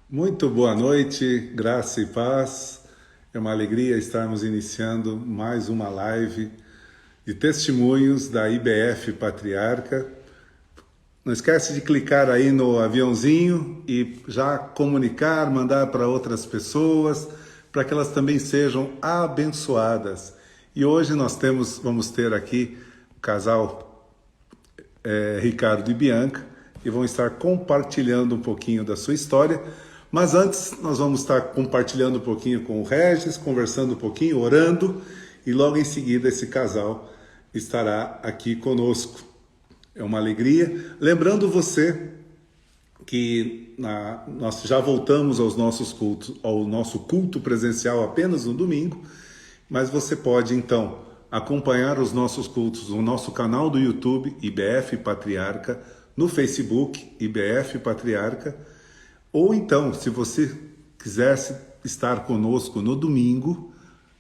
Muito boa noite, graça e paz. É uma alegria estarmos iniciando mais uma live de testemunhos da IBF Patriarca. Não esquece de clicar aí no aviãozinho e já comunicar, mandar para outras pessoas, para que elas também sejam abençoadas. E hoje vamos ter aqui o casal Ricardo e Bianca, e vão estar compartilhando um pouquinho da sua história. Mas antes, nós vamos estar compartilhando um pouquinho com o Regis, conversando um pouquinho, orando, e logo em seguida esse casal estará aqui conosco. É uma alegria. Lembrando você que nós já voltamos aos nossos cultos, ao nosso culto presencial apenas no domingo, mas você pode então acompanhar os nossos cultos no nosso canal do YouTube, IBF Patriarca, no Facebook, IBF Patriarca, ou então, se você quisesse estar conosco no domingo,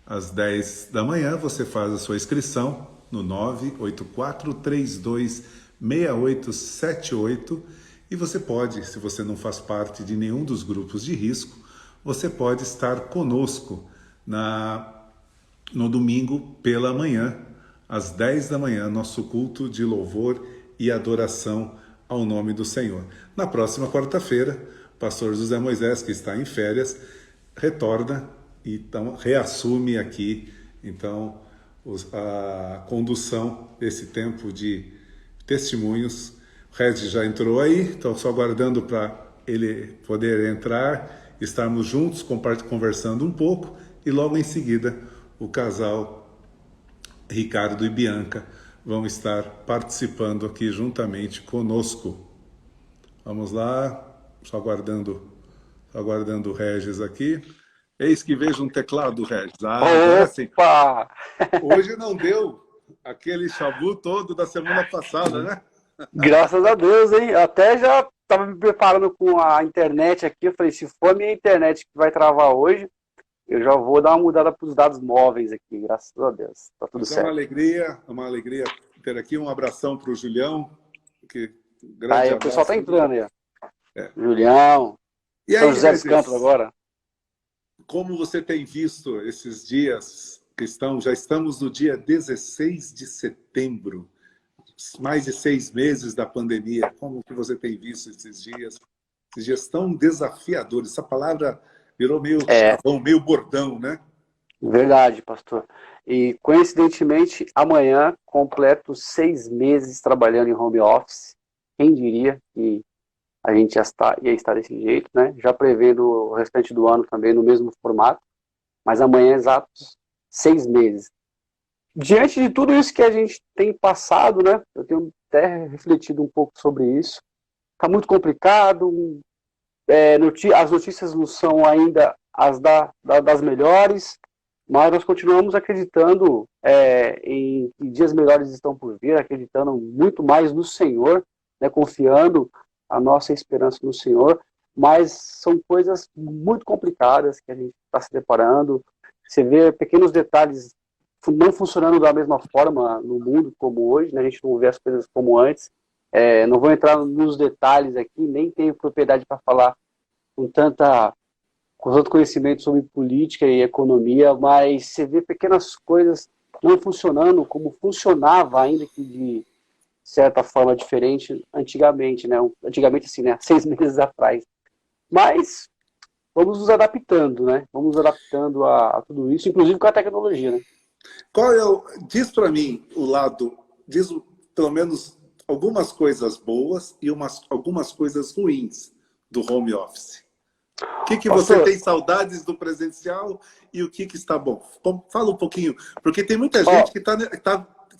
às 10 da manhã, você faz a sua inscrição no 984326878 e você pode, se você não faz parte de nenhum dos grupos de risco, você pode estar conosco no domingo pela manhã, às 10 da manhã, nosso culto de louvor e adoração ao nome do Senhor. Na próxima quarta-feira, o pastor José Moisés, que está em férias, retorna e então reassume aqui então a condução desse tempo de testemunhos. O Regis já entrou aí, estou só aguardando para ele poder entrar, estarmos juntos conversando um pouco e logo em seguida o casal Ricardo e Bianca vão estar participando aqui juntamente conosco. Vamos lá, só aguardando o Regis aqui. Eis que vejo um teclado, Regis. Ah, agora sim. Opa! Hoje não deu aquele chabu todo da semana passada, né? Graças a Deus, hein? Até já estava me preparando com a internet aqui. Eu falei, se for a minha internet que vai travar hoje, eu já vou dar uma mudada para os dados móveis aqui. Graças a Deus. Tá tudo Mas certo. é uma alegria ter aqui. Um abração para o Julião, um grande Aí o pessoal tá abraço. entrando aí, ó. Julião, E São aí, José dos Campos Regis, agora. como você tem visto esses dias já estamos no dia 16 de setembro, mais de 6 meses da pandemia. Como que você tem visto esses dias tão desafiadores? Essa palavra virou meio É, chavão, meio bordão, né? verdade, pastor. E coincidentemente, amanhã completo 6 meses trabalhando em home office. Quem diria que a gente ia estar desse jeito, né? Já prevendo o restante do ano também no mesmo formato, mas amanhã é exatos 6 meses. Diante de tudo isso que a gente tem passado, né? Eu tenho até refletido um pouco sobre isso. Está muito complicado, as notícias não são ainda das melhores, mas nós continuamos acreditando em que dias melhores estão por vir, acreditando muito mais no Senhor, né, confiando a nossa esperança no Senhor, mas são coisas muito complicadas que a gente está se deparando. Você vê pequenos detalhes não funcionando da mesma forma no mundo como hoje, né? A gente não vê as coisas como antes. Não vou entrar nos detalhes aqui, nem tenho propriedade para falar com com tanto conhecimento sobre política e economia, mas você vê pequenas coisas não funcionando como funcionava, ainda que de certa forma diferente antigamente, né? Antigamente assim, né? 6 meses atrás. Mas vamos nos adaptando, né? Vamos nos adaptando a tudo isso, inclusive com a tecnologia, né? Diz para mim diz pelo menos algumas coisas boas e algumas coisas ruins do home office. O que você Pastor, tem saudades do presencial e o que está bom? Fala um pouquinho, porque tem muita ó, gente que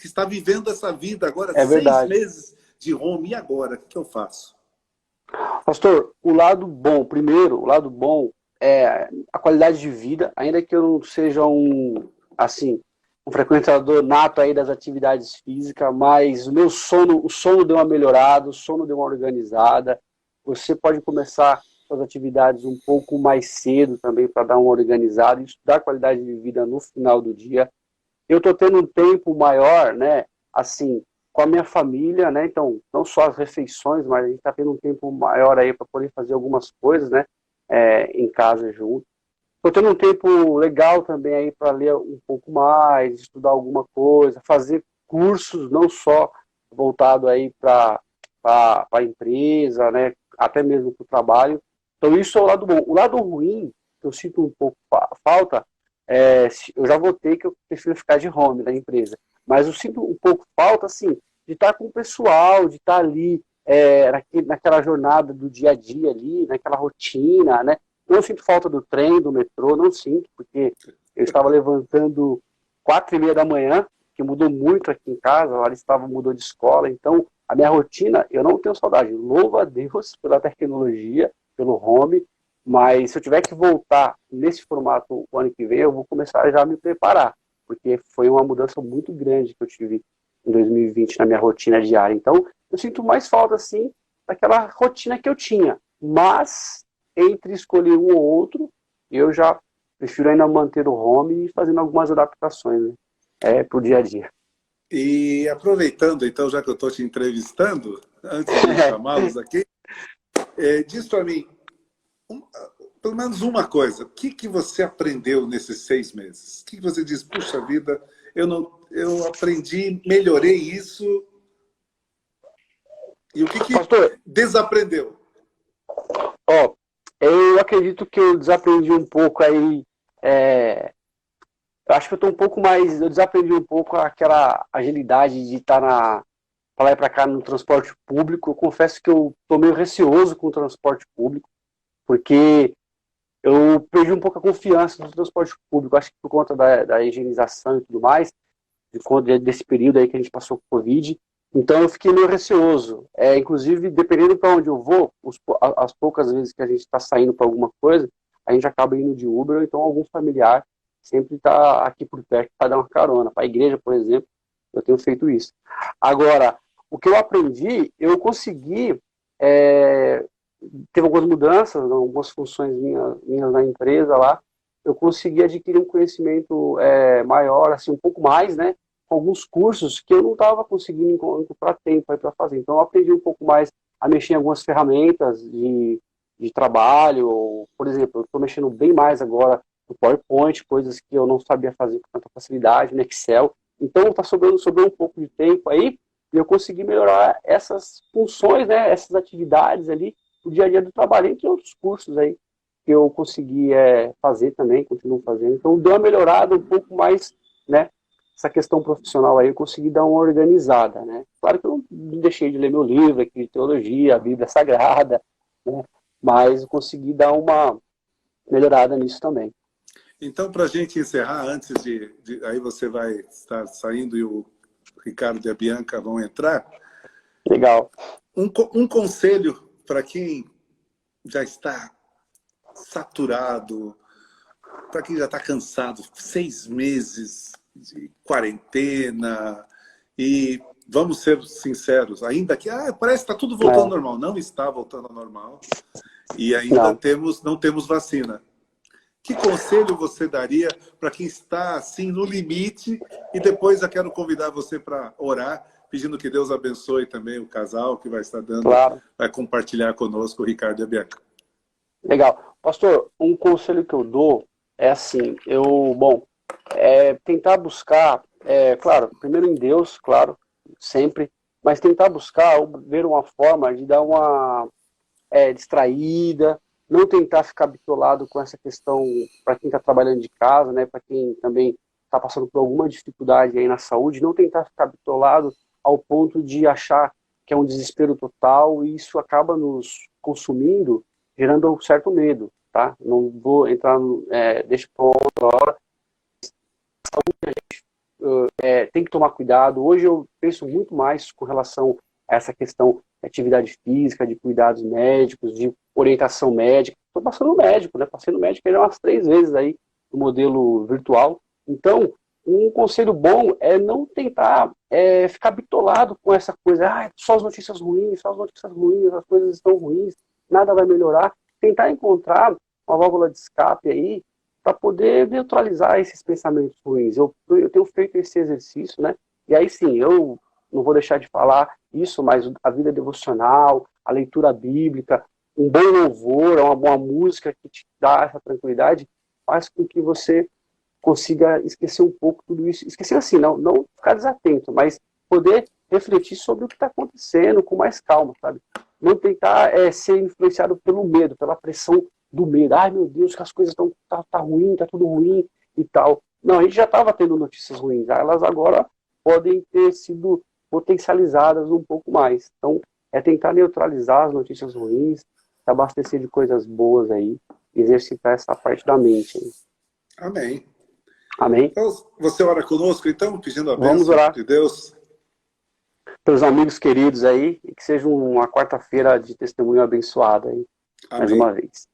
está vivendo essa vida agora, é seis verdade. meses de home, e agora? O que eu faço? Pastor, o lado bom, primeiro, o lado bom é a qualidade de vida, ainda que eu não seja assim, um frequentador nato aí das atividades físicas, mas o sono deu uma melhorada, o sono deu uma organizada. Você pode começar suas atividades um pouco mais cedo também para dar uma organizada, isso dá qualidade de vida no final do dia. Eu estou tendo um tempo maior, né, assim, com a minha família, né, então, não só as refeições, mas a gente está tendo um tempo maior aí para poder fazer algumas coisas, né, em casa junto. Estou tendo um tempo legal também aí para ler um pouco mais, estudar alguma coisa, fazer cursos, não só voltado aí para a empresa, né, até mesmo para o trabalho. Então isso é o lado bom. O lado ruim, que eu sinto um pouco falta, eu já votei que eu prefiro ficar de home na empresa, mas eu sinto um pouco falta, assim, de estar com o pessoal, de estar ali naquela jornada do dia a dia ali, naquela rotina, né? Não sinto falta do trem, do metrô, não sinto, porque eu estava levantando 4:30 da manhã, que mudou muito aqui em casa, lá estava mudou de escola, então a minha rotina, eu não tenho saudade. Louvo a Deus pela tecnologia, pelo home, mas se eu tiver que voltar nesse formato o ano que vem, eu vou começar já a me preparar, porque foi uma mudança muito grande que eu tive em 2020 na minha rotina diária. Então, eu sinto mais falta, assim, daquela rotina que eu tinha, mas entre escolher um ou outro, eu já prefiro ainda manter o home e fazendo algumas adaptações, né, para o dia a dia. E aproveitando, então, já que eu estou te entrevistando, antes de chamá-los aqui, diz para mim, pelo menos uma coisa, o que você aprendeu nesses 6 meses? O que você diz, puxa vida, eu aprendi, melhorei isso, e o que Pastor, desaprendeu? ó, eu acredito que eu desaprendi um pouco aí, eu acho que eu estou um pouco mais, eu desaprendi um pouco aquela agilidade de estar para lá e para cá no transporte público. Eu confesso que eu estou meio receoso com o transporte público, porque eu perdi um pouco a confiança no transporte público. Acho que por conta da higienização e tudo mais, desse período aí que a gente passou com o Covid. Então eu fiquei meio receoso. Inclusive, dependendo para onde eu vou, as poucas vezes que a gente está saindo para alguma coisa, a gente acaba indo de Uber, ou então algum familiar sempre está aqui por perto para dar uma carona. Para a igreja, por exemplo, eu tenho feito isso. Agora, o que eu aprendi, eu consegui, teve algumas mudanças, algumas funções minhas na empresa lá, eu consegui adquirir um conhecimento maior, assim, um pouco mais, né, com alguns cursos que eu não estava conseguindo encontrar tempo para fazer. Então, eu aprendi um pouco mais a mexer em algumas ferramentas de trabalho. Por exemplo, eu estou mexendo bem mais agora no PowerPoint, coisas que eu não sabia fazer com tanta facilidade, no Excel. Então, está sobrando um pouco de tempo aí, e eu consegui melhorar essas funções, né, essas atividades ali, no dia a dia do trabalho, entre outros cursos aí, que eu consegui fazer também, continuo fazendo. Então, deu uma melhorada um pouco mais, né, essa questão profissional aí, eu consegui dar uma organizada, né. Claro que eu não deixei de ler meu livro aqui de teologia, a Bíblia Sagrada, né, mas eu consegui dar uma melhorada nisso também. Então, para a gente encerrar, antes aí você vai estar saindo e o Ricardo e a Bianca vão entrar. Legal. Um conselho para quem já está saturado, para quem já está cansado, 6 meses de quarentena, e vamos ser sinceros, ainda que parece que está tudo voltando ao normal. Não está voltando ao normal, e ainda não temos vacina. Que conselho você daria para quem está assim no limite? E depois eu quero convidar você para orar, pedindo que Deus abençoe também o casal que vai estar dando, vai compartilhar conosco, o Ricardo e a Bianca. Legal. Pastor, um conselho que eu dou é assim, tentar buscar, claro, primeiro em Deus, claro, sempre, mas tentar buscar, ver uma forma de dar uma distraída, não tentar ficar bitolado com essa questão, para quem está trabalhando de casa, né, para quem também está passando por alguma dificuldade aí na saúde, não tentar ficar bitolado ao ponto de achar que é um desespero total, e isso acaba nos consumindo, gerando um certo medo, tá? Não vou entrar, deixa para outra hora. Tem que tomar cuidado. Hoje eu penso muito mais com relação a essa questão de atividade física, de cuidados médicos, de orientação médica. Estou passando no médico, né? Passei no médico já umas 3 vezes aí no modelo virtual. Então, um conselho bom é não tentar ficar bitolado com essa coisa, só as notícias ruins, as coisas estão ruins, nada vai melhorar. Tentar encontrar uma válvula de escape aí para poder neutralizar esses pensamentos ruins. Eu tenho feito esse exercício, né? E aí sim, eu não vou deixar de falar isso, mas a vida devocional, a leitura bíblica, um bom louvor, uma boa música que te dá essa tranquilidade, faz com que você consiga esquecer um pouco tudo isso. Esquecer assim, não ficar desatento, mas poder refletir sobre o que está acontecendo com mais calma, sabe? Não tentar ser influenciado pelo medo, pela pressão do medo. Ai, meu Deus, que as coisas estão tá ruim, tá tudo ruim e tal. Não, a gente já estava tendo notícias ruins. Elas agora podem ter sido potencializadas um pouco mais. Então, é tentar neutralizar as notícias ruins, se abastecer de coisas boas aí, exercitar essa parte da mente aí. Amém. Amém? Então, você ora conosco, então, pedindo a Vamos bênção orar de Deus. pelos amigos queridos aí, e que seja uma quarta-feira de testemunho abençoada aí, mais Amém. uma vez.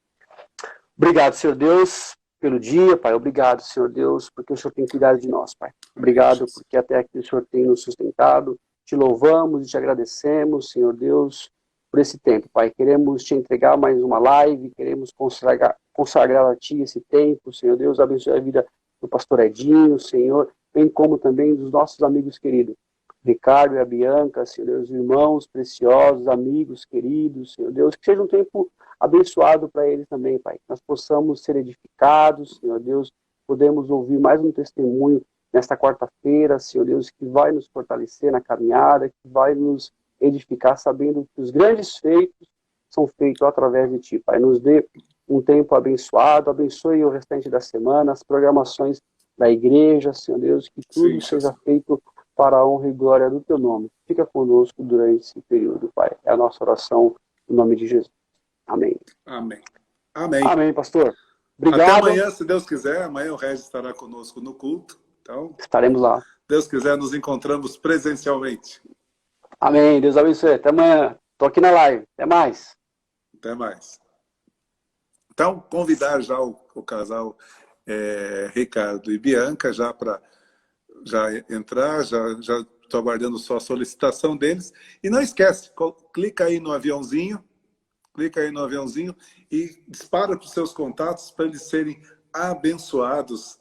Obrigado, Senhor Deus, pelo dia, Pai. Obrigado, Senhor Deus, porque o Senhor tem cuidado de nós, Pai. Obrigado, porque até aqui o Senhor tem nos sustentado. Te louvamos e te agradecemos, Senhor Deus, por esse tempo, Pai. Queremos te entregar mais uma live, queremos consagrar a Ti esse tempo, Senhor Deus. Abençoe a vida do pastor Edinho, Senhor, bem como também dos nossos amigos queridos. Ricardo e a Bianca, Senhor Deus, irmãos preciosos, amigos queridos, Senhor Deus, que seja um tempo abençoado para eles também, Pai. Que nós possamos ser edificados, Senhor Deus, podemos ouvir mais um testemunho nesta quarta-feira, Senhor Deus, que vai nos fortalecer na caminhada, que vai nos edificar, sabendo que os grandes feitos são feitos através de Ti, Pai. Nos dê um tempo abençoado, abençoe o restante da semana, as programações da igreja, Senhor Deus, que tudo seja feito para a honra e glória do Teu nome. Fica conosco durante esse período, Pai. É a nossa oração, em nome de Jesus. Amém. Amém. Amém. Amém, pastor. Obrigado. Até amanhã, se Deus quiser. Amanhã o Regis estará conosco no culto. Então, estaremos lá. Se Deus quiser, nos encontramos presencialmente. Amém. Deus abençoe. Até amanhã. Estou aqui na live. Até mais. Até mais. Então, convidar já o casal Ricardo e Bianca já para entrar, já estou aguardando só a solicitação deles. E não esquece, clica aí no aviãozinho e dispara para os seus contatos para eles serem abençoados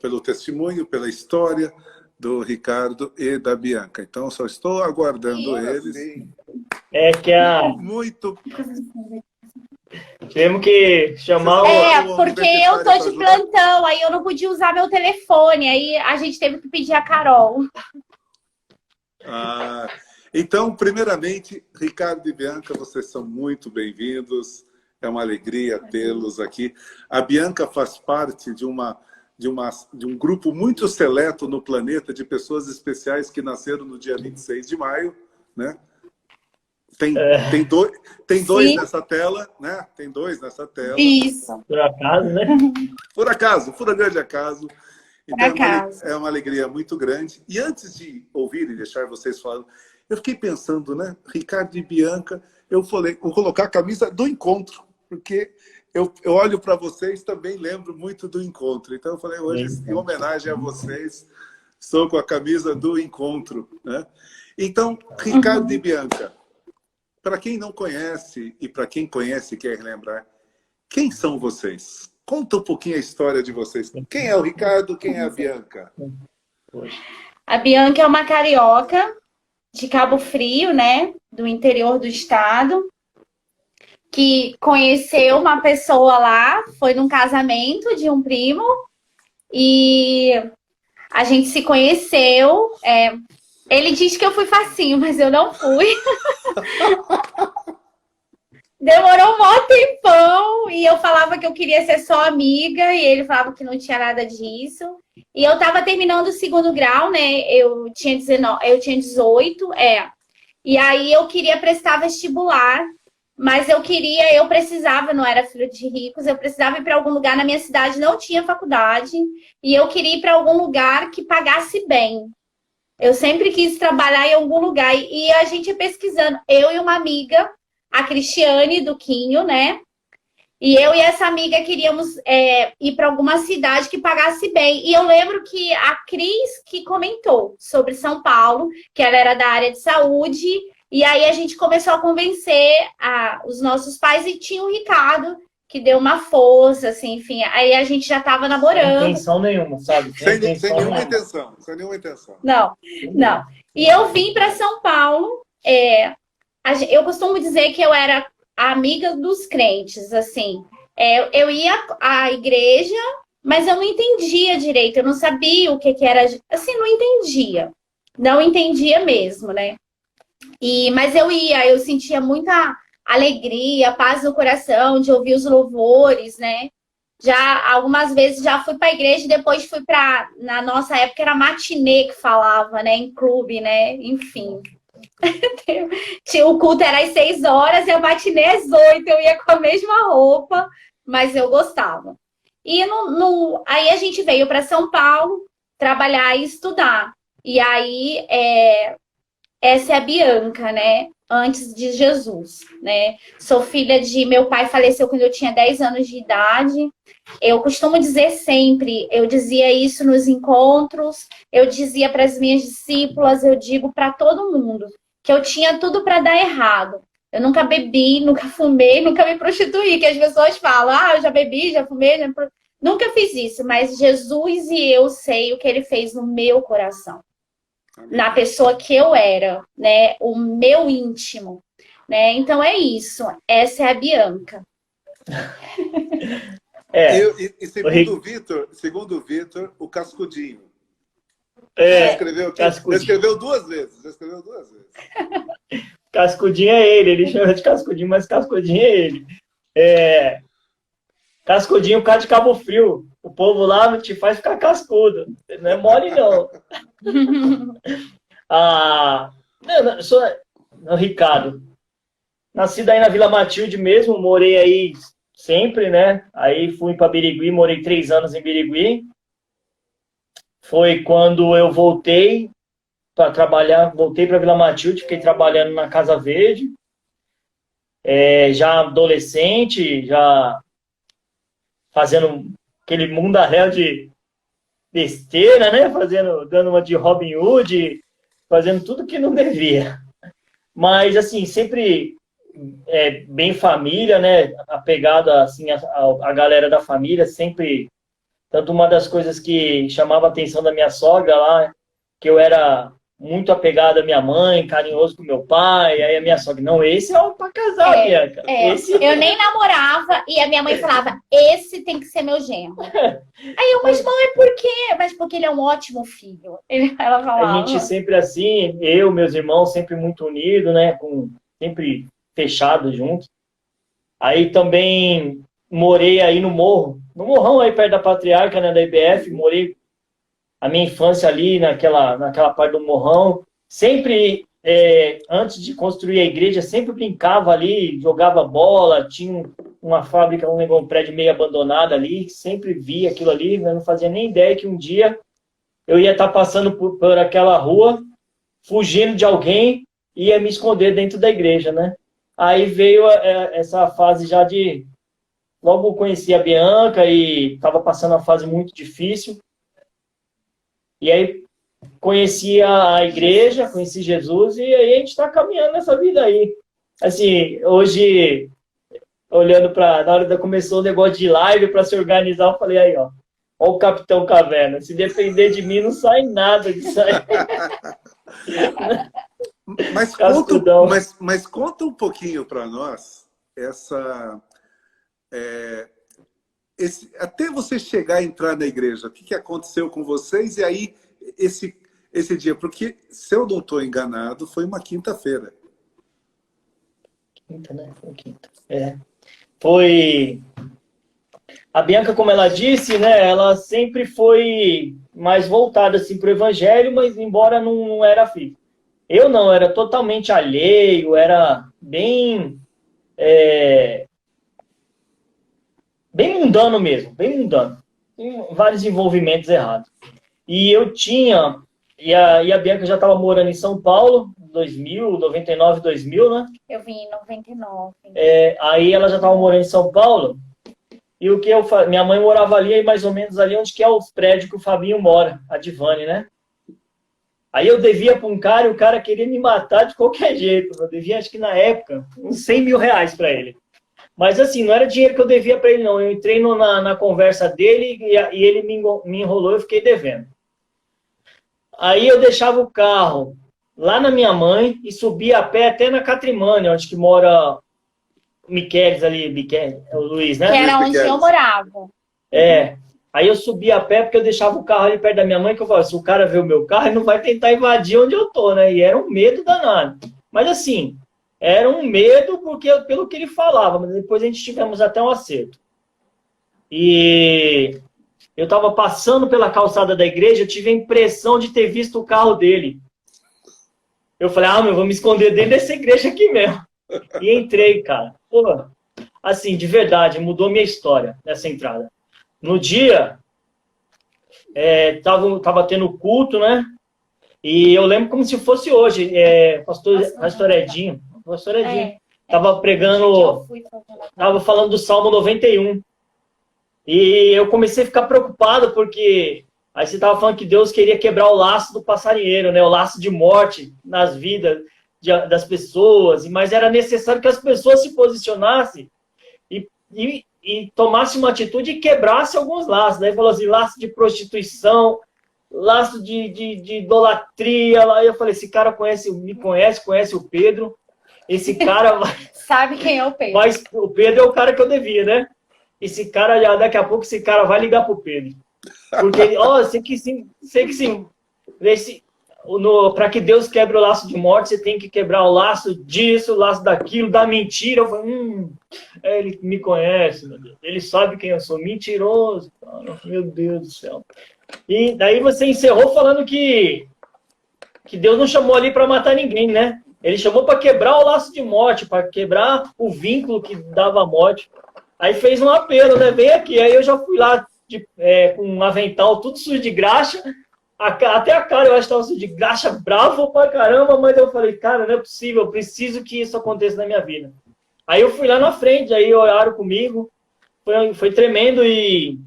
pelo testemunho, pela história do Ricardo e da Bianca. Então, só estou aguardando eles. É que Muito... Tivemos que chamar porque eu tô de plantão, aí eu não podia usar meu telefone, aí a gente teve que pedir a Carol. Então, primeiramente, Ricardo e Bianca, vocês são muito bem-vindos. É uma alegria tê-los aqui. A Bianca faz parte de um grupo muito seleto no planeta de pessoas especiais que nasceram no dia 26 de maio, né? Tem dois nessa tela, né? Tem dois nessa tela. Isso. Por acaso, né? Por acaso, por grande acaso. Então, é uma alegria muito grande. E antes de ouvir e deixar vocês falando, eu fiquei pensando, né? Ricardo e Bianca, eu falei, vou colocar a camisa do encontro, porque eu olho para vocês também lembro muito do encontro. Então eu falei, hoje, em homenagem a vocês, estou com a camisa do encontro, né? Então, Ricardo e Bianca, para quem não conhece e para quem conhece e quer relembrar, quem são vocês? Conta um pouquinho a história de vocês. Quem é o Ricardo, quem é a Bianca? A Bianca é uma carioca de Cabo Frio, né? Do interior do estado, que conheceu uma pessoa lá, foi num casamento de um primo, e a gente se conheceu. Ele diz que eu fui facinho, mas eu não fui. Demorou um maior tempão, e eu falava que eu queria ser só amiga, e ele falava que não tinha nada disso. E eu tava terminando o segundo grau, né? Eu tinha 18, E aí eu queria prestar vestibular, mas eu precisava, não era filho de ricos, eu precisava ir para algum lugar na minha cidade, não tinha faculdade, e eu queria ir para algum lugar que pagasse bem. Eu sempre quis trabalhar em algum lugar, e a gente pesquisando, eu e uma amiga, a Cristiane do Quinho, né? E eu e essa amiga queríamos ir para alguma cidade que pagasse bem. E eu lembro que a Cris que comentou sobre São Paulo, que ela era da área de saúde, e aí a gente começou a convencer os nossos pais, e tinha o Ricardo, que deu uma força, assim, enfim. Aí a gente já estava namorando. Sem intenção nenhuma, sabe? Sem nenhuma intenção. Não. E eu vim para São Paulo. Eu costumo dizer que eu era amiga dos crentes, assim. Eu ia à igreja, mas eu não entendia direito, eu não sabia o que que era, assim, não entendia. Não entendia mesmo, né? Mas eu sentia muita alegria, paz no coração de ouvir os louvores, né? Já algumas vezes já fui para a igreja e depois fui para, na nossa época era matinê que falava, né? Em clube, né? Enfim. O culto era às 6 horas e a matinê às 8. Eu ia com a mesma roupa, mas eu gostava. E aí a gente veio para São Paulo trabalhar e estudar. E aí essa é a Bianca, né? Antes de Jesus, né? Sou filha de... Meu pai faleceu quando eu tinha 10 anos de idade. Eu costumo dizer sempre, eu dizia isso nos encontros, eu dizia para as minhas discípulas, eu digo para todo mundo, que eu tinha tudo para dar errado. Eu nunca bebi, nunca fumei, nunca me prostituí, que as pessoas falam, eu já bebi, já fumei, nunca fiz isso, mas Jesus e eu sei o que ele fez no meu coração. Na pessoa que eu era, né? O meu íntimo, né? Então é isso. Essa é a Bianca. Segundo o Vitor, o Cascudinho. É, Já escreveu duas vezes. Cascudinho é ele. Ele chama de Cascudinho, mas Cascudinho é ele. Cascudinho, cara de Cabo Frio. O povo lá não te faz ficar cascudo. Não é mole, não. Eu sou Ricardo. Nascido aí na Vila Matilde mesmo, morei aí sempre, né? Aí fui para Birigui, morei 3 anos em Birigui. Foi quando eu voltei para trabalhar, voltei para Vila Matilde, fiquei trabalhando na Casa Verde. Já adolescente, já fazendo aquele mundaréu de besteira, né? Dando uma de Robin Hood, fazendo tudo que não devia. Mas, assim, sempre bem família, né? Apegado, assim, a galera da família, sempre... Tanto uma das coisas que chamava a atenção da minha sogra lá, que eu era muito apegado à minha mãe, carinhoso com meu pai, aí a minha sogra, não, esse é o pra casar, Bianca. Eu nem namorava e a minha mãe falava, esse tem que ser meu genro. Aí eu, mas mãe, por quê? Mas porque ele é um ótimo filho. Ela falava. A gente sempre assim, eu, meus irmãos, sempre muito unidos, né? Sempre fechados juntos. Aí também morei aí no morrão aí perto da Patriarca, né, da IBF, morei a minha infância ali naquela parte do morrão. Sempre, antes de construir a igreja, sempre brincava ali, jogava bola, tinha uma fábrica, um prédio meio abandonado ali, sempre via aquilo ali, eu não fazia nem ideia que um dia eu ia estar passando por aquela rua, fugindo de alguém, e ia me esconder dentro da igreja, né? Aí veio essa fase já de... Logo conheci a Bianca e estava passando uma fase muito difícil. E aí conheci a igreja, conheci Jesus, e aí a gente está caminhando nessa vida aí. Assim, hoje, olhando para... Na hora que começou o negócio de live para se organizar, eu falei aí, ó o Capitão Caverna. Se depender de mim, não sai nada disso aí. Mas conta um pouquinho para nós até você chegar a entrar na igreja, o que aconteceu com vocês e aí esse dia, porque se eu não estou enganado, foi uma quinta-feira. Quinta, né? Foi quinta. Foi... A Bianca, como ela disse, né, ela sempre foi mais voltada assim, para o evangelho, mas embora não era filho. Eu não, era totalmente alheio, era bem mundano mesmo, bem mundano. Tem vários envolvimentos errados. E eu tinha... E a Bianca já estava morando em São Paulo, 99, 2000, né? Eu vim em 99. Aí ela já estava morando em São Paulo. E o que eu fazia? Minha mãe morava ali, mais ou menos ali onde que é o prédio que o Fabinho mora, a Divane, né? Aí eu devia para um cara e o cara queria me matar de qualquer jeito. Eu devia, acho que na época, uns 100 mil reais para ele. Mas assim, não era dinheiro que eu devia para ele, não. Eu entrei na conversa dele e ele me enrolou e eu fiquei devendo. Aí eu deixava o carro lá na minha mãe e subia a pé até na Catrimânia, onde que mora Miquelis ali, é o Luiz, né? Que era onde eu morava. Aí eu subia a pé porque eu deixava o carro ali perto da minha mãe, que eu falava, se o cara ver o meu carro, ele não vai tentar invadir onde eu tô, né? E era um medo danado. Mas assim, era um medo pelo que ele falava, mas depois a gente tivemos até um acerto. E eu estava passando pela calçada da igreja, eu tive a impressão de ter visto o carro dele. Eu falei, eu vou me esconder dentro dessa igreja aqui mesmo. E entrei, cara. Pô, assim, de verdade, mudou minha história nessa entrada. No dia, tava tendo culto, né? E eu lembro como se fosse hoje. Pastor Edinho. Tava pregando, tava falando do Salmo 91. E eu comecei a ficar preocupado, porque aí você tava falando que Deus queria quebrar o laço do passarinheiro, né? O laço de morte nas vidas das pessoas. Mas era necessário que as pessoas se posicionassem e tomasse uma atitude e quebrasse alguns laços. Daí falou assim, laço de prostituição, laço de idolatria. Lá eu falei, esse cara me conhece o Pedro. Esse cara sabe quem é o Pedro. Mas o Pedro é o cara que eu devia, né? Esse cara, daqui a pouco, esse cara vai ligar pro Pedro. Porque, sei que sim. Para que Deus quebre o laço de morte, você tem que quebrar o laço disso, o laço daquilo, da mentira. Eu falei, ele me conhece, meu Deus. Ele sabe quem eu sou. Mentiroso. Meu Deus do céu. E daí você encerrou falando que Deus não chamou ali para matar ninguém, né? Ele chamou para quebrar o laço de morte, para quebrar o vínculo que dava a morte. Aí fez um apelo, né? Vem aqui. Aí eu já fui lá com um avental tudo sujo de graxa. Até a cara eu acho que estava sujo de graxa, bravo pra caramba. Mas eu falei, cara, não é possível. Eu preciso que isso aconteça na minha vida. Aí eu fui lá na frente, aí oraram comigo. Foi tremendo e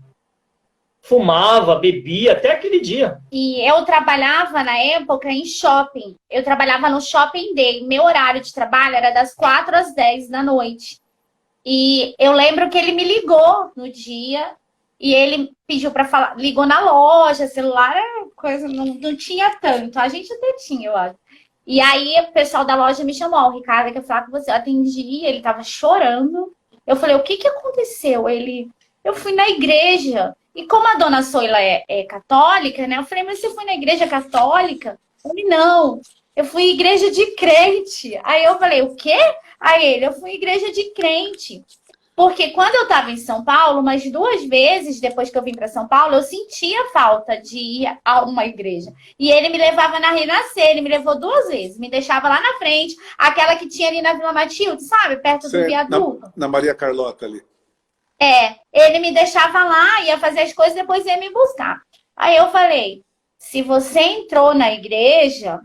fumava, bebia, até aquele dia. E eu trabalhava, na época, em shopping. Eu trabalhava no Shopping Day. Meu horário de trabalho era das 4 às 10 da noite. E eu lembro que ele me ligou no dia e ele pediu para falar, ligou na loja, celular, coisa não tinha tanto. A gente até tinha, eu acho. E aí o pessoal da loja me chamou, o Ricardo quer falar com você. Eu atendi, ele tava chorando. Eu falei, o que aconteceu? Eu fui na igreja. E como a dona Soila é católica, né? Eu falei, mas você foi na igreja católica? Eu falei, não, eu fui igreja de crente. Aí eu falei, o quê? Aí eu fui igreja de crente. Porque quando eu estava em São Paulo, umas 2 vezes, depois que eu vim para São Paulo, eu sentia falta de ir a uma igreja. E ele me levava na Renascer, ele me levou 2 vezes. Me deixava lá na frente, aquela que tinha ali na Vila Matilde, sabe? Perto do viaduto. Na Maria Carlota ali. Ele me deixava lá, ia fazer as coisas, depois ia me buscar. Aí eu falei, se você entrou na igreja,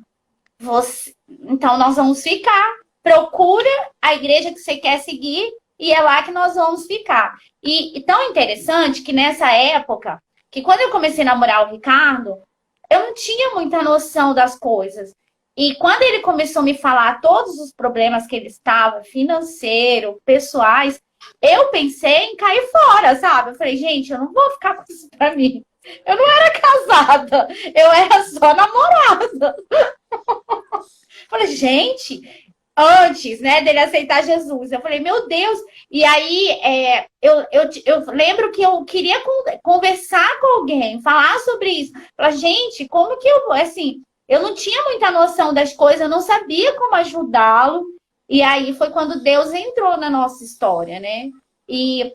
então nós vamos ficar. Procura a igreja que você quer seguir e é lá que nós vamos ficar. E tão interessante que nessa época, que quando eu comecei a namorar o Ricardo, eu não tinha muita noção das coisas. E quando ele começou a me falar todos os problemas que ele estava, financeiro, pessoais, eu pensei em cair fora, sabe? Eu falei, gente, eu não vou ficar com isso pra mim. Eu não era casada, eu era só namorada. Falei, gente, antes, né, dele aceitar Jesus, eu falei, meu Deus. E aí, eu lembro que eu queria conversar com alguém, falar sobre isso. Falei, gente, como que eu vou, assim, eu não tinha muita noção das coisas, eu não sabia como ajudá-lo. E aí foi quando Deus entrou na nossa história, né? E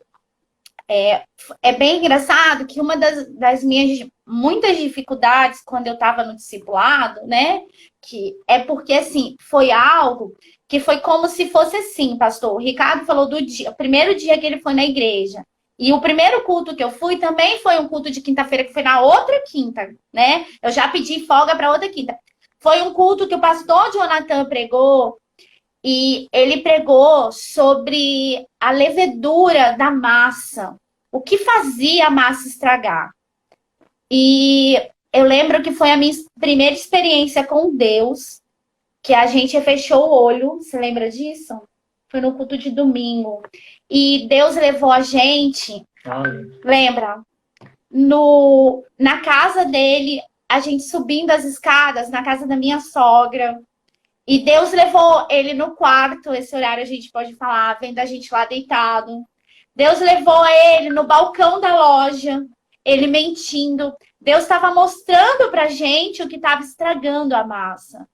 é bem engraçado que uma das minhas muitas dificuldades quando eu estava no discipulado, né? Que é porque, assim, foi algo que foi como se fosse assim, pastor. O Ricardo falou do dia, o primeiro dia que ele foi na igreja. E o primeiro culto que eu fui também foi um culto de quinta-feira, que foi na outra quinta, né? Eu já pedi folga para outra quinta. Foi um culto que o pastor Jonathan pregou. E ele pregou sobre a levedura da massa, o que fazia a massa estragar. E eu lembro que foi a minha primeira experiência com Deus, que a gente fechou o olho, você lembra disso? Foi no culto de domingo. E Deus levou a gente, lembra? Na casa dele, a gente subindo as escadas, na casa da minha sogra. E Deus levou ele no quarto, esse horário a gente pode falar, vendo a gente lá deitado. Deus levou ele no balcão da loja, ele mentindo. Deus estava mostrando pra gente o que estava estragando a massa.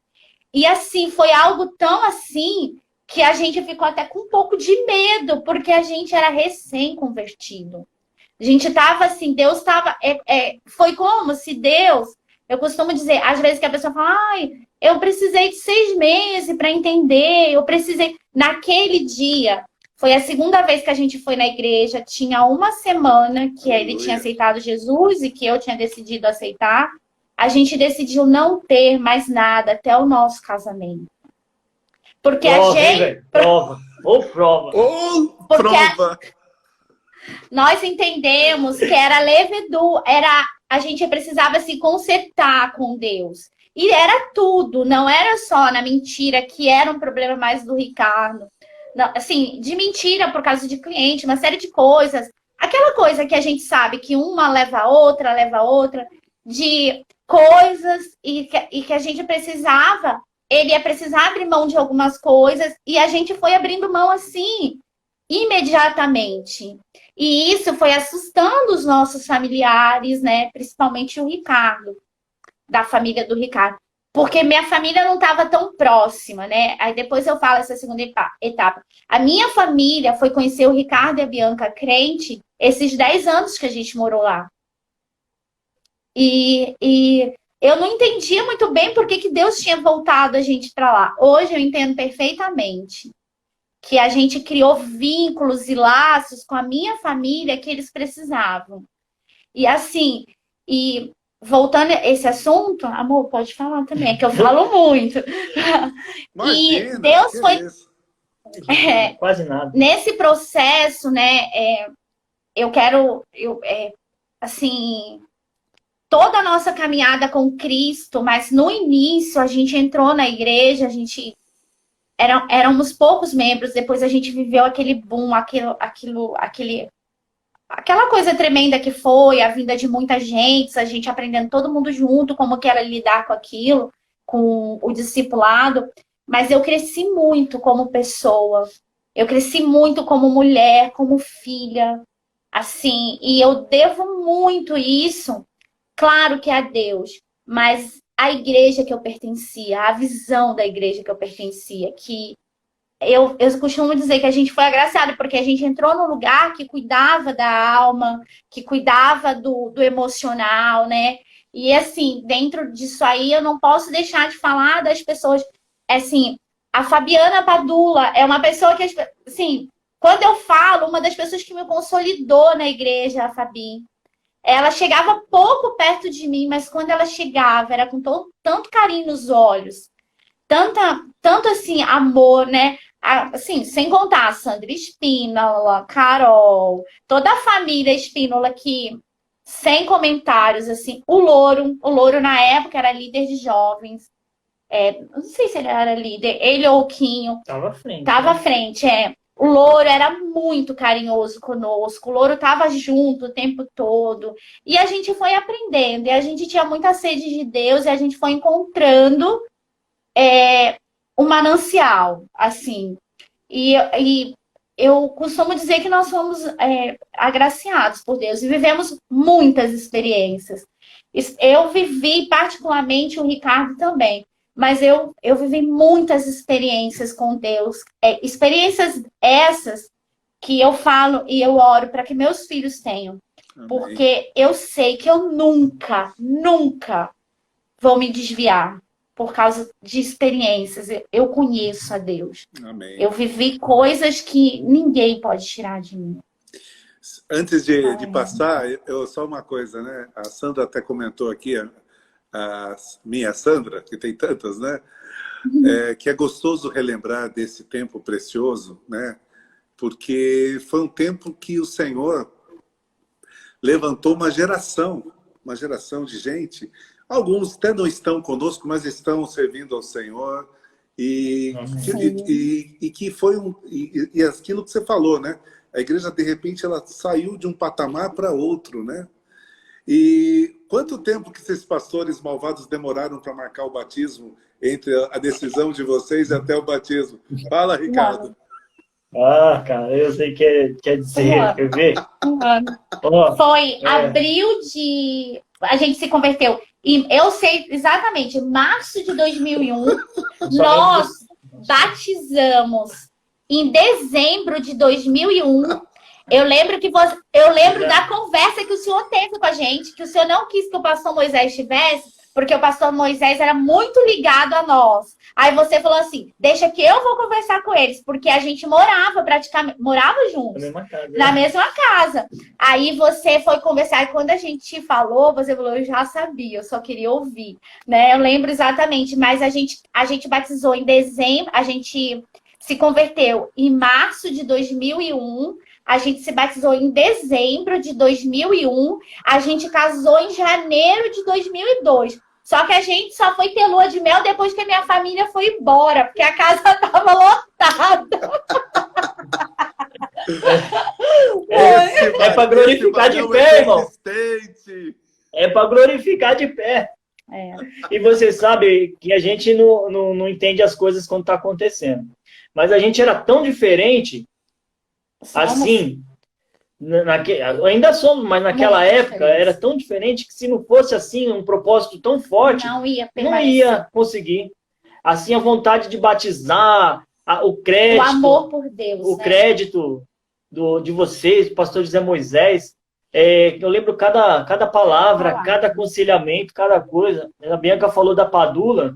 E assim, foi algo tão assim que a gente ficou até com um pouco de medo, porque a gente era recém-convertido. A gente estava assim, Deus estava... foi como se Deus... Eu costumo dizer, às vezes que a pessoa fala, ai, eu precisei de 6 meses para entender, eu precisei... Naquele dia, foi a segunda vez que a gente foi na igreja, tinha uma semana que ele tinha aceitado Jesus e que eu tinha decidido aceitar. A gente decidiu não ter mais nada até o nosso casamento. Porque Prova, a gente... prova. Ou prova. Ô, Porque prova! nós entendemos que era levedura, a gente precisava se consertar com Deus. E era tudo, não era só na mentira, que era um problema mais do Ricardo. Não, assim, de mentira por causa de cliente, uma série de coisas. Aquela coisa que a gente sabe que uma leva a outra, de coisas e que a gente precisava, ele ia precisar abrir mão de algumas coisas e a gente foi abrindo mão assim, imediatamente. E isso foi assustando os nossos familiares, né? Principalmente o Ricardo, da família do Ricardo. Porque minha família não estava tão próxima, né? Aí depois eu falo essa segunda etapa. A minha família foi conhecer o Ricardo e a Bianca crente esses 10 anos que a gente morou lá. E eu não entendia muito bem por que Deus tinha voltado a gente para lá. Hoje eu entendo perfeitamente que a gente criou vínculos e laços com a minha família que eles precisavam. E assim, voltando a esse assunto, amor, pode falar também, é que eu falo muito. Imagina, e Deus foi... Quase nada. Nesse processo, né, eu quero, assim, toda a nossa caminhada com Cristo, mas no início a gente entrou na igreja, a gente... Éramos poucos membros, depois a gente viveu aquele boom, aquela coisa tremenda que foi, a vinda de muita gente, a gente aprendendo todo mundo junto, como que era lidar com aquilo, com o discipulado. Mas eu cresci muito como pessoa, eu cresci muito como mulher, como filha, assim, e eu devo muito isso, claro que a Deus, mas a igreja que eu pertencia, a visão da igreja que eu pertencia, que eu costumo dizer que a gente foi agraciado porque a gente entrou num lugar que cuidava da alma, que cuidava do emocional, né? E assim, dentro disso aí, eu não posso deixar de falar das pessoas, assim, a Fabiana Padula é uma pessoa que, assim, quando eu falo, uma das pessoas que me consolidou na igreja, a Fabi. Ela chegava pouco perto de mim, mas quando ela chegava, era com tanto carinho nos olhos, tanto assim, amor, né? Assim, sem contar a Sandra Espínola, Carol, toda a família Espínola que, sem comentários, assim, o Louro na época era líder de jovens, não sei se ele era líder, ele ou o Quinho. Tava à frente. Tava à frente, O Louro era muito carinhoso conosco, o Louro tava junto o tempo todo. E a gente foi aprendendo, e a gente tinha muita sede de Deus, e a gente foi encontrando um manancial, assim. E eu costumo dizer que nós somos agraciados por Deus, e vivemos muitas experiências. Eu vivi, particularmente, o Ricardo também. Mas eu vivi muitas experiências com Deus. Experiências essas que eu falo e eu oro para que meus filhos tenham. Amém. Porque eu sei que eu nunca vou me desviar por causa de experiências. Eu conheço a Deus. Amém. Eu vivi coisas que ninguém pode tirar de mim. Antes de passar, só uma coisa, né? A Sandra até comentou aqui... a minha Sandra, que tem tantas, né? Que é gostoso relembrar desse tempo precioso, né? Porque foi um tempo que o Senhor levantou uma geração de gente. Alguns até não estão conosco, mas estão servindo ao Senhor. E que foi e aquilo que você falou, né? A igreja, de repente, ela saiu de um patamar para outro, né? E quanto tempo que esses pastores malvados demoraram para marcar o batismo entre a decisão de vocês e até o batismo? Fala, Ricardo. Ah, cara, eu sei que quer dizer, quer ver? Foi abril de... A gente se converteu. E eu sei exatamente, março de 2001, nós batizamos em dezembro de 2001. Eu lembro da conversa que o senhor teve com a gente, que o senhor não quis que o pastor Moisés estivesse, porque o pastor Moisés era muito ligado a nós. Aí você falou assim, deixa que eu vou conversar com eles, porque a gente morava juntos, na mesma casa. Aí você foi conversar, e quando a gente falou, você falou, eu já sabia, eu só queria ouvir, né? Eu lembro exatamente, mas a gente batizou em dezembro, a gente se converteu em março de 2001, a gente se batizou em dezembro de 2001, a gente casou em janeiro de 2002. Só que a gente só foi ter lua de mel depois que a minha família foi embora, porque a casa estava lotada. É para glorificar de pé, irmão. É para glorificar de pé. E você sabe que a gente não entende as coisas quando está acontecendo. Mas a gente era tão diferente, assim, ainda somos, mas naquela época era tão diferente que se não fosse assim, um propósito tão forte, não ia conseguir. Assim, a vontade de batizar, o crédito, o amor por Deus, o crédito de vocês, do pastor José Moisés, eu lembro cada palavra, cada aconselhamento, cada coisa. A Bianca falou da Padula,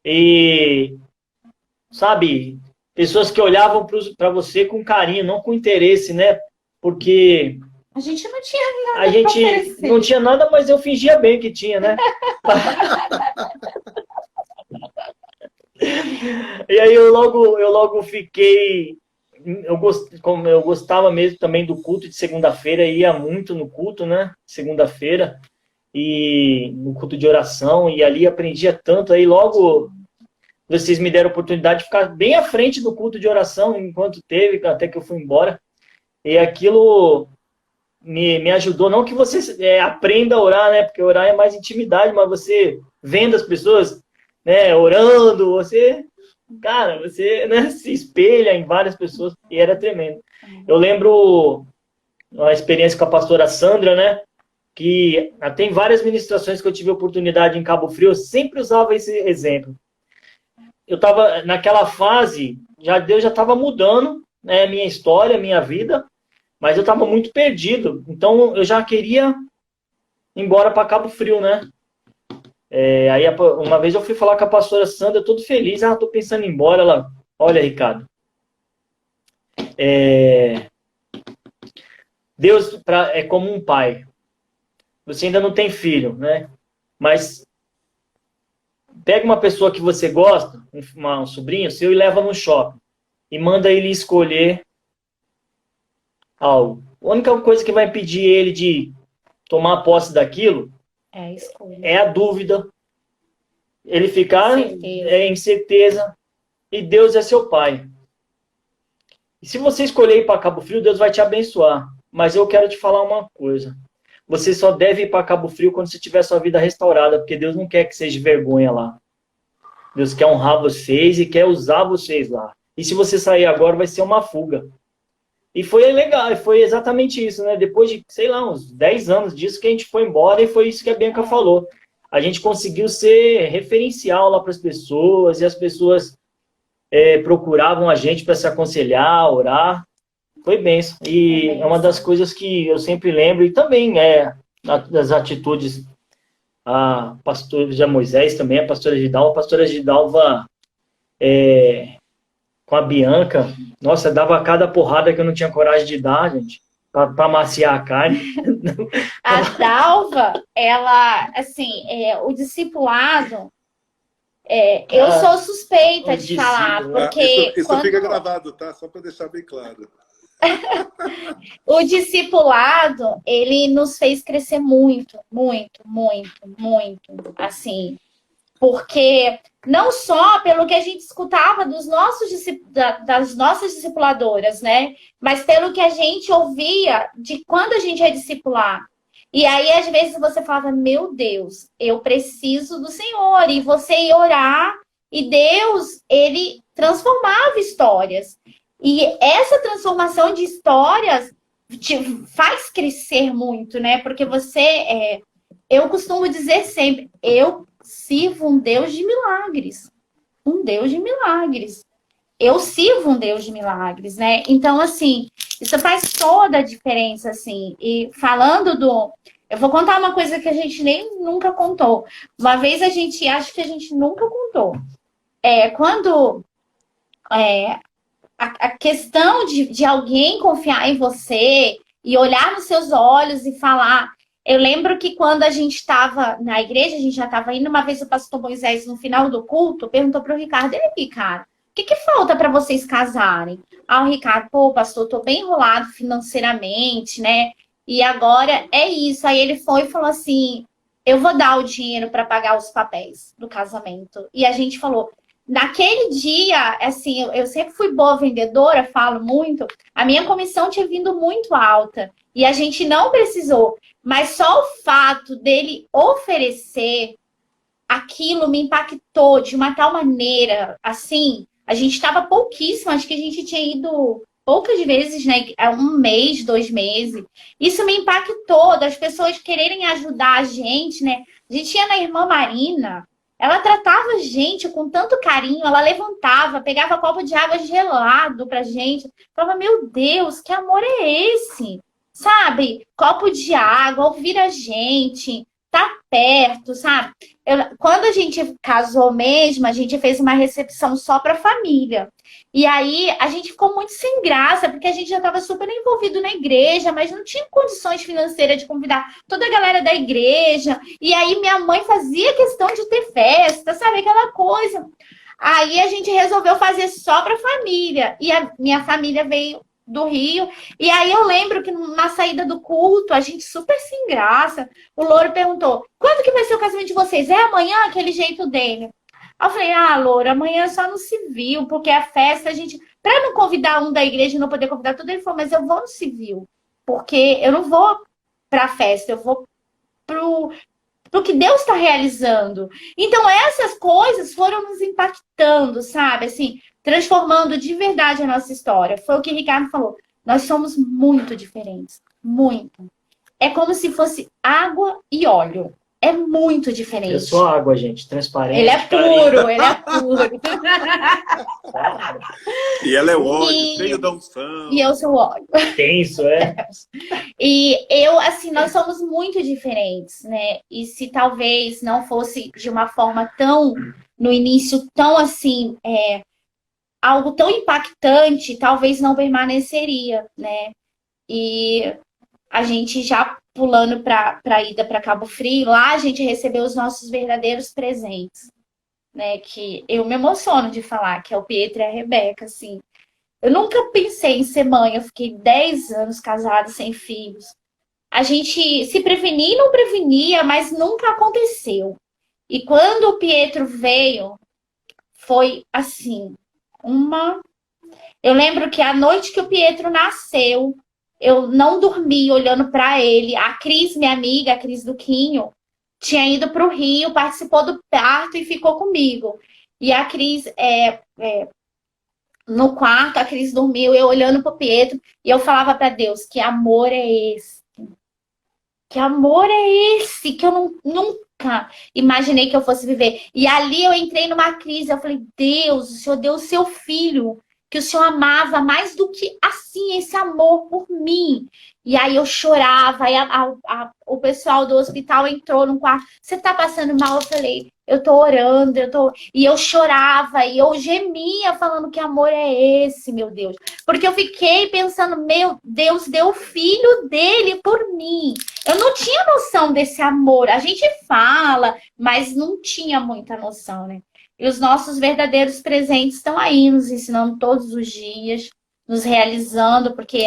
e, sabe, pessoas que olhavam para você com carinho, não com interesse, né? Porque a gente não tinha nada. A gente não tinha nada, mas eu fingia bem que tinha, né? E aí eu logo fiquei... Como eu gostava mesmo também do culto de segunda-feira, ia muito no culto, né? Segunda-feira, e no culto de oração, e ali aprendia tanto. Aí logo vocês me deram a oportunidade de ficar bem à frente do culto de oração, enquanto teve, até que eu fui embora. E aquilo me ajudou. Não que você aprenda a orar, né? Porque orar é mais intimidade, mas você vendo as pessoas, né, orando, você né, se espelha em várias pessoas, e era tremendo. Eu lembro uma experiência com a pastora Sandra, né? Que tem várias ministrações que eu tive a oportunidade em Cabo Frio, eu sempre usava esse exemplo. Eu estava naquela fase, Deus já estava mudando, né, minha história, minha vida, mas eu estava muito perdido. Então, eu já queria ir embora para Cabo Frio, né? Aí, uma vez eu fui falar com a pastora Sandra, todo feliz. Tô pensando em ir embora. Ela, olha, Ricardo, Deus é como um pai. Você ainda não tem filho, né? Mas pega uma pessoa que você gosta, um sobrinho seu, e leva no shopping. E manda ele escolher algo. A única coisa que vai impedir ele de tomar posse daquilo é a dúvida. Ele ficar incerteza. E Deus é seu pai. E se você escolher ir para Cabo Frio, Deus vai te abençoar. Mas eu quero te falar uma coisa. Você só deve ir para Cabo Frio quando você tiver sua vida restaurada, porque Deus não quer que seja vergonha lá. Deus quer honrar vocês e quer usar vocês lá. E se você sair agora, vai ser uma fuga. E foi legal, foi exatamente isso, né? Depois de, sei lá, uns 10 anos disso que a gente foi embora, e foi isso que a Bianca falou. A gente conseguiu ser referencial lá para as pessoas, e as pessoas procuravam a gente para se aconselhar, orar. Foi bênção. E é uma das coisas que eu sempre lembro, e também das atitudes a pastor José Moisés também, a pastora Gidalva com a Bianca, nossa, dava cada porrada que eu não tinha coragem de dar, gente, para maciar a carne. A Dalva, ela, assim, o discipulado, eu sou suspeita de falar, porque... Isso fica gravado, tá? Só para deixar bem claro. O discipulado, ele nos fez crescer muito, muito, muito, muito, assim, porque não só pelo que a gente escutava das nossas discipuladoras, né, mas pelo que a gente ouvia de quando a gente ia discipular. E aí, às vezes, você falava, meu Deus, eu preciso do Senhor. E você ia orar, e Deus, ele transformava histórias. E essa transformação de histórias te faz crescer muito, né? Porque você, eu costumo dizer sempre, eu sirvo um Deus de milagres. Um Deus de milagres. Eu sirvo um Deus de milagres, né? Então, assim, isso faz toda a diferença, assim. E falando do... Eu vou contar uma coisa que a gente nem nunca contou. Uma vez acho que a gente nunca contou. Quando a questão de alguém confiar em você e olhar nos seus olhos e falar... Eu lembro que quando a gente estava na igreja, a gente já estava indo, uma vez o pastor Moisés, no final do culto, perguntou para o Ricardo, Ricardo, o que falta para vocês casarem? O Ricardo, pô, pastor, tô bem enrolado financeiramente, né? E agora é isso. Aí ele foi e falou assim, eu vou dar o dinheiro para pagar os papéis do casamento. E a gente falou, naquele dia, assim, eu sempre fui boa vendedora, falo muito, a minha comissão tinha vindo muito alta. E a gente não precisou. Mas só o fato dele oferecer aquilo me impactou de uma tal maneira, assim, a gente estava pouquíssimo, acho que a gente tinha ido poucas vezes, né? 1 mês, 2 meses. Isso me impactou, das pessoas quererem ajudar a gente, né? A gente ia na irmã Marina, ela tratava a gente com tanto carinho, ela levantava, pegava copo de água gelado pra gente. Falava, meu Deus, que amor é esse? Sabe? Copo de água, ouvir a gente, tá perto, sabe? Quando a gente casou mesmo, a gente fez uma recepção só para a família. E aí a gente ficou muito sem graça, porque a gente já estava super envolvido na igreja, mas não tinha condições financeiras de convidar toda a galera da igreja. E aí minha mãe fazia questão de ter festa, sabe? Aquela coisa. Aí a gente resolveu fazer só para a família. E a minha família veio do Rio. E aí eu lembro que na saída do culto, a gente super sem graça, o Louro perguntou, quando que vai ser o casamento de vocês? É amanhã, aquele jeito dele? Aí eu falei, Louro, amanhã só no civil, porque a festa, a gente... Para não convidar um da igreja e não poder convidar todo, ele falou, mas eu vou no civil, porque eu não vou pra festa, eu vou pro que Deus está realizando. Então, essas coisas foram nos impactando, sabe? Assim, transformando de verdade a nossa história. Foi o que o Ricardo falou. Nós somos muito diferentes. Muito. É como se fosse água e óleo. É muito diferente. Eu sou água, gente. Transparente. Ele é puro, ele é puro. E ela é o óleo, cheio da unção. E eu sou o óleo. Tenso, é. E assim, nós somos muito diferentes, né? E se talvez não fosse de uma forma tão, no início, tão assim, algo tão impactante, talvez não permaneceria, né? E a gente já pulando para a ida para Cabo Frio, lá a gente recebeu os nossos verdadeiros presentes, né? Que eu me emociono de falar, que é o Pietro e a Rebeca, assim. Eu nunca pensei em ser mãe, eu fiquei 10 anos casada, sem filhos. A gente se prevenia e não prevenia, mas nunca aconteceu. E quando o Pietro veio, foi assim, Eu lembro que a noite que o Pietro nasceu, eu não dormi olhando para ele. A Cris, minha amiga, a Cris do Quinho, tinha ido para o Rio, participou do parto e ficou comigo. E a Cris, no quarto, a Cris dormiu, eu olhando para o Pietro, e eu falava para Deus, que amor é esse? Que amor é esse? Que eu nunca imaginei que eu fosse viver. E ali eu entrei numa crise, eu falei, Deus, o Senhor deu o seu filho, que o Senhor amava mais do que assim, esse amor por mim. E aí eu chorava, aí o pessoal do hospital entrou no quarto, você tá passando mal? Eu falei, eu tô orando, E eu chorava, e eu gemia, falando que amor é esse, meu Deus. Porque eu fiquei pensando, meu Deus, deu o filho dele por mim. Eu não tinha noção desse amor. A gente fala, mas não tinha muita noção, né? E os nossos verdadeiros presentes estão aí, nos ensinando todos os dias, nos realizando, porque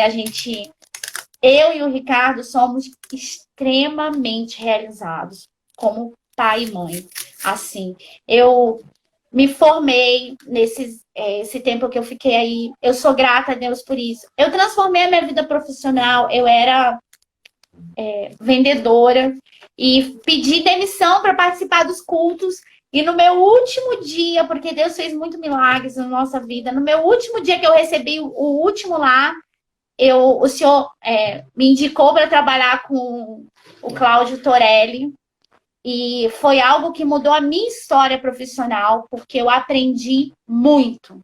eu e o Ricardo somos extremamente realizados como pai e mãe. Assim, eu me formei esse tempo que eu fiquei aí. Eu sou grata a Deus por isso. Eu transformei a minha vida profissional. Eu era vendedora e pedi demissão para participar dos cultos. E no meu último dia, porque Deus fez muito milagres na nossa vida, no meu último dia que eu recebi o último lá, o senhor me indicou para trabalhar com o Cláudio Torelli. E foi algo que mudou a minha história profissional, porque eu aprendi muito,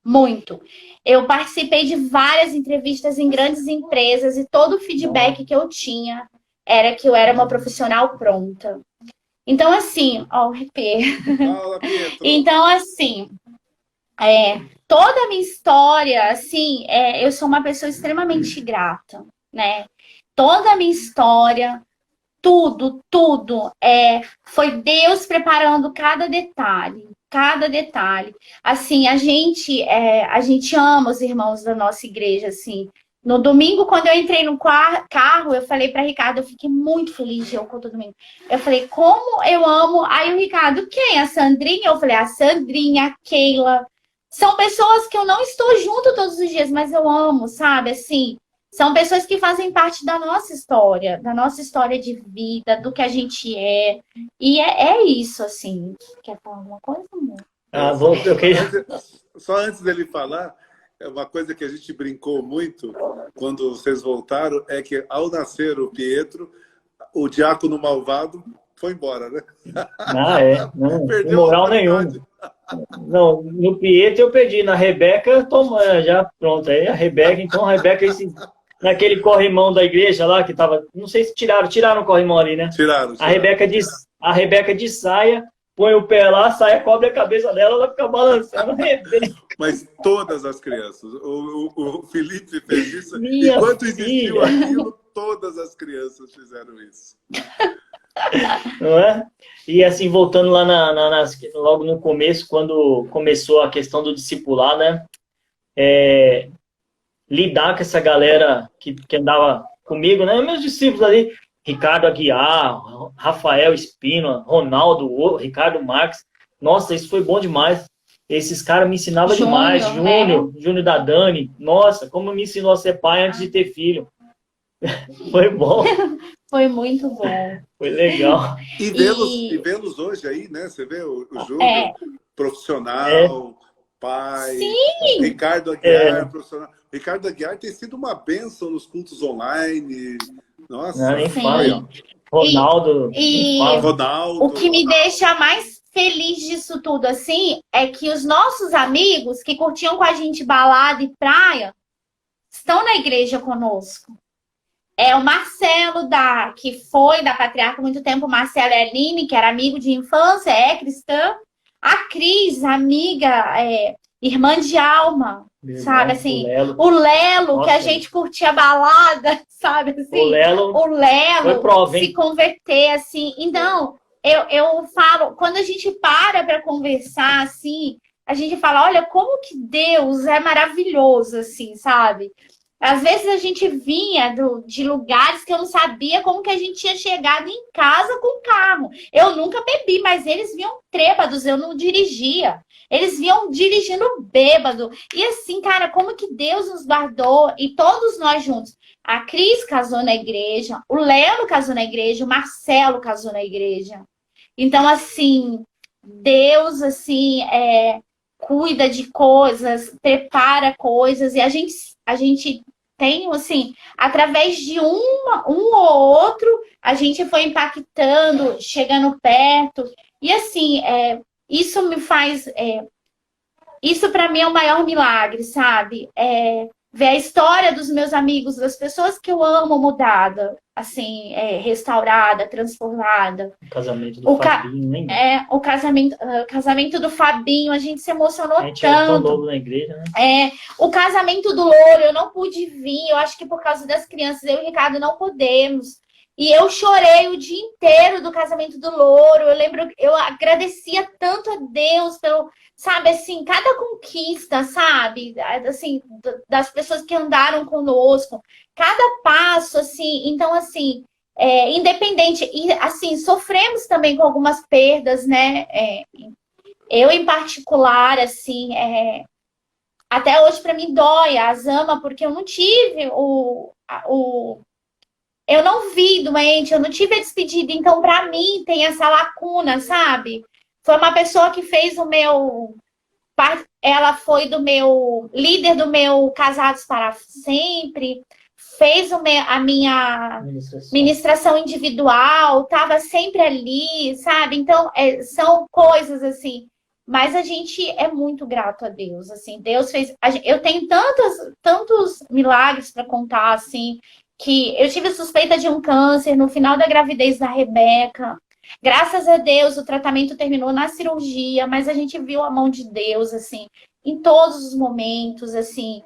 muito. Eu participei de várias entrevistas em grandes empresas e todo o feedback que eu tinha era que eu era uma profissional pronta. Então, assim, ó, o RP. Fala, Pietro. Então, assim, toda a minha história, assim, eu sou uma pessoa extremamente grata, né? Toda a minha história, tudo, foi Deus preparando cada detalhe, cada detalhe. Assim, a gente ama os irmãos da nossa igreja, assim. No domingo, quando eu entrei no carro, eu falei para Ricardo, eu fiquei muito feliz de ir ao culto domingo. Eu falei, como eu amo. Aí o Ricardo, quem? A Sandrinha? Eu falei, a Sandrinha, a Keila. São pessoas que eu não estou junto todos os dias, mas eu amo, sabe? Assim, são pessoas que fazem parte da nossa história de vida, do que a gente é. E é isso, assim. Quer falar alguma coisa, amor? Eu queria... Só antes dele falar, uma coisa que a gente brincou muito quando vocês voltaram é que ao nascer o Pietro, o diácono malvado foi embora, né? Não, Perdeu moral a nenhuma. autoridade. Não, no Pietro eu perdi, na Rebeca, já pronto. Aí a Rebeca, naquele corrimão da igreja lá, que tava, não sei se tiraram o corrimão ali, né? Tiraram. A Rebeca de saia, põe o pé lá, a saia cobre a cabeça dela, ela fica balançando. Mas todas as crianças. O Felipe fez isso. Minha Enquanto filha. existiu aquilo, todas as crianças fizeram isso. Não é? E assim, voltando lá logo no começo, quando começou a questão do discipular, né? Lidar com essa galera que andava comigo, né? Meus discípulos ali, Ricardo Aguiar, Rafael Espino, Ronaldo, Ricardo Marques. Nossa, isso foi bom demais. Esses caras me ensinavam demais. Júnior da Dani. Nossa, como me ensinou a ser pai antes de ter filho. Foi bom. Foi muito bom. Foi legal. E vê-los hoje aí, né? Você vê o Júnior, profissional, pai. Sim. Ricardo Aguiar, profissional. Ricardo Aguiar tem sido uma bênção nos cultos online. Nossa. Não, nem fala. Ronaldo. Ronaldo. O que me deixa mais feliz disso tudo, assim, é que os nossos amigos que curtiam com a gente balada e praia estão na igreja conosco. O Marcelo, que foi da Patriarca há muito tempo, o Marcelo Eline, que era amigo de infância, é cristã. A Cris, amiga, irmã de alma, sabe, assim. O Lelo, nossa, que a gente curtia balada, sabe, assim. O Lelo se converter, assim. Então, eu falo, quando a gente para conversar, assim, a gente fala, olha, como que Deus é maravilhoso, assim, sabe? Às vezes a gente vinha de lugares que eu não sabia como que a gente tinha chegado em casa com o carro. Eu nunca bebi, mas eles vinham trêbados, eu não dirigia. Eles vinham dirigindo bêbado. E assim, cara, como que Deus nos guardou e todos nós juntos. A Cris casou na igreja, o Lelo casou na igreja, o Marcelo casou na igreja. Então, assim, Deus, assim, cuida de coisas, prepara coisas, e a gente tem, assim, através de um ou outro, a gente foi impactando, chegando perto, e assim, isso me faz, isso para mim é o maior milagre, sabe? Ver a história dos meus amigos, das pessoas que eu amo mudada, assim, restaurada, transformada. O casamento do Fabinho, hein? O casamento do Fabinho, a gente se emocionou tanto. A gente tanto. tão novo na igreja, né? O casamento do Louro, eu não pude vir, eu acho que por causa das crianças, eu e o Ricardo não podemos. E eu chorei o dia inteiro do casamento do Louro. Eu lembro, eu agradecia tanto a Deus pelo, sabe, assim, cada conquista, sabe, assim, das pessoas que andaram conosco, cada passo, assim. Então, assim, independente, e assim, sofremos também com algumas perdas, né? Eu, em particular, assim, até hoje para mim dói a Zama, porque eu não tive eu não vi doente, eu não tive a despedida. Então, para mim, tem essa lacuna, sabe? Foi uma pessoa que fez o meu... Ela foi do meu líder do meu Casados para Sempre, fez a minha ministração individual, estava sempre ali, sabe? Então, são coisas assim. Mas a gente é muito grato a Deus, assim. Deus fez... Eu tenho tantos milagres para contar, assim, que eu tive suspeita de um câncer no final da gravidez da Rebeca. Graças a Deus, o tratamento terminou na cirurgia, mas a gente viu a mão de Deus, assim, em todos os momentos, assim.